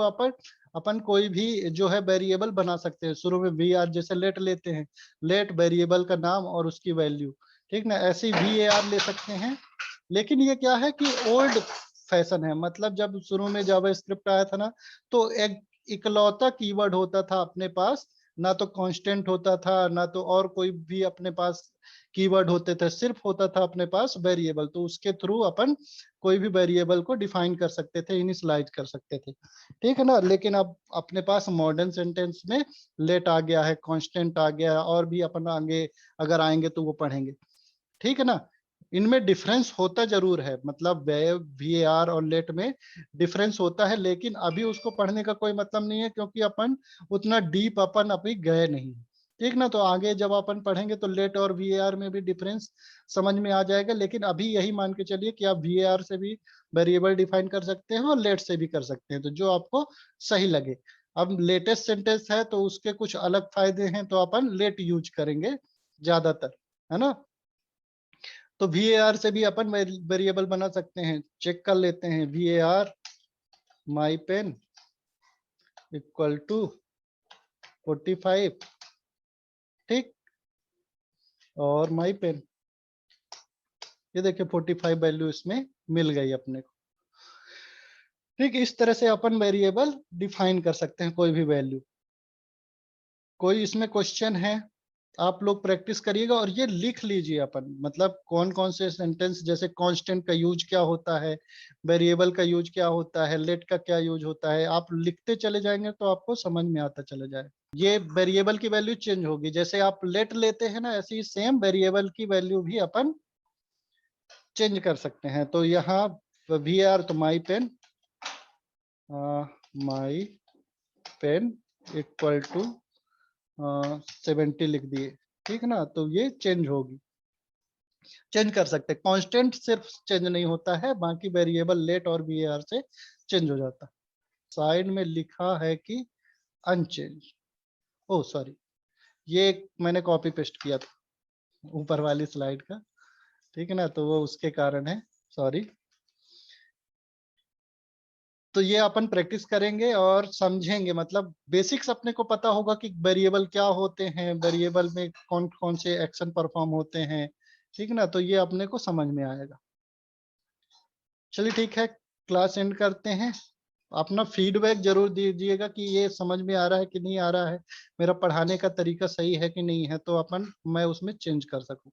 अपन कोई भी जो है वेरिएबल बना सकते हैं। शुरू में VAR जैसे लेट लेते हैं, लेट वेरिएबल का नाम और उसकी वैल्यू, ठीक ना। ऐसे ही VAR ले सकते हैं। लेकिन ये क्या है कि ओल्ड फैशन है, मतलब जब शुरू में जावास्क्रिप्ट आया था ना तो एक इकलौता कीवर्ड होता था अपने पास, ना तो कांस्टेंट होता था ना तो और कोई भी अपने पास कीवर्ड होते थे, सिर्फ होता था अपने पास वेरिएबल। तो उसके थ्रू अपन कोई भी वेरिएबल को डिफाइन कर सकते थे, इनिशियलाइज कर सकते थे, ठीक है ना। लेकिन अब अपने पास मॉडर्न सेंटेंस में लेट आ गया है, कांस्टेंट आ गया है, और भी अपन आगे अगर आएंगे तो वो पढ़ेंगे, ठीक है ना। इनमें डिफरेंस होता जरूर है, मतलब VAR और लेट में डिफरेंस होता है, लेकिन अभी उसको पढ़ने का कोई मतलब नहीं है क्योंकि अपन उतना डीप अपन अभी गए नहीं, ठीक ना। तो आगे जब अपन पढ़ेंगे तो लेट और VAR में भी डिफरेंस समझ में आ जाएगा। लेकिन अभी यही मान के चलिए कि आप VAR से भी वेरिएबल डिफाइन कर सकते हैं और लेट से भी कर सकते हैं, तो जो आपको सही लगे। अब लेटेस्ट सेंटेंस है तो उसके कुछ अलग फायदे हैं, तो अपन लेट यूज करेंगे ज्यादातर, है ना। तो VAR से भी अपन वेरिएबल बना सकते हैं। चेक कर लेते हैं, VAR my pen equal to 45, ठीक, और माई पेन, ये देखिए 45 वैल्यू इसमें मिल गई अपने को, ठीक। इस तरह से अपन वेरिएबल डिफाइन कर सकते हैं कोई भी वैल्यू। कोई इसमें क्वेश्चन है आप लोग प्रैक्टिस करिएगा और ये लिख लीजिए अपन, मतलब कौन कौन से सेंटेंस, जैसे कांस्टेंट का यूज क्या होता है, वेरिएबल का यूज क्या होता है, लेट का क्या यूज होता है, आप लिखते चले जाएंगे तो आपको समझ में आता चला जाए। ये वेरिएबल की वैल्यू चेंज होगी, जैसे आप लेट लेते हैं ना ऐसे ही सेम वेरिएबल की वैल्यू भी अपन चेंज कर सकते हैं। तो यहाँ VAR तो my pen, my pen equal to 70 लिख दिए, ठीक है ना। तो ये चेंज होगी, चेंज कर सकते हैं। कांस्टेंट सिर्फ चेंज नहीं होता है, बाकी वेरिएबल लेट और VAR से चेंज हो जाता है। साइड में लिखा है कि अनचेंज, ओ सॉरी, ये मैंने कॉपी पेस्ट किया था ऊपर वाली स्लाइड का, ठीक है ना, तो वो उसके कारण है, सॉरी। तो ये अपन प्रैक्टिस करेंगे और समझेंगे, मतलब बेसिक्स अपने को पता होगा कि वेरिएबल क्या होते हैं, वेरिएबल में कौन कौन से एक्शन परफॉर्म होते हैं, ठीक है ना। तो ये अपने को समझ में आएगा। चलिए ठीक है, क्लास एंड करते हैं। अपना फीडबैक जरूर दीजिएगा कि ये समझ में आ रहा है कि नहीं आ रहा है, मेरा पढ़ाने का तरीका सही है कि नहीं है, तो अपन मैं उसमें चेंज कर सकूं।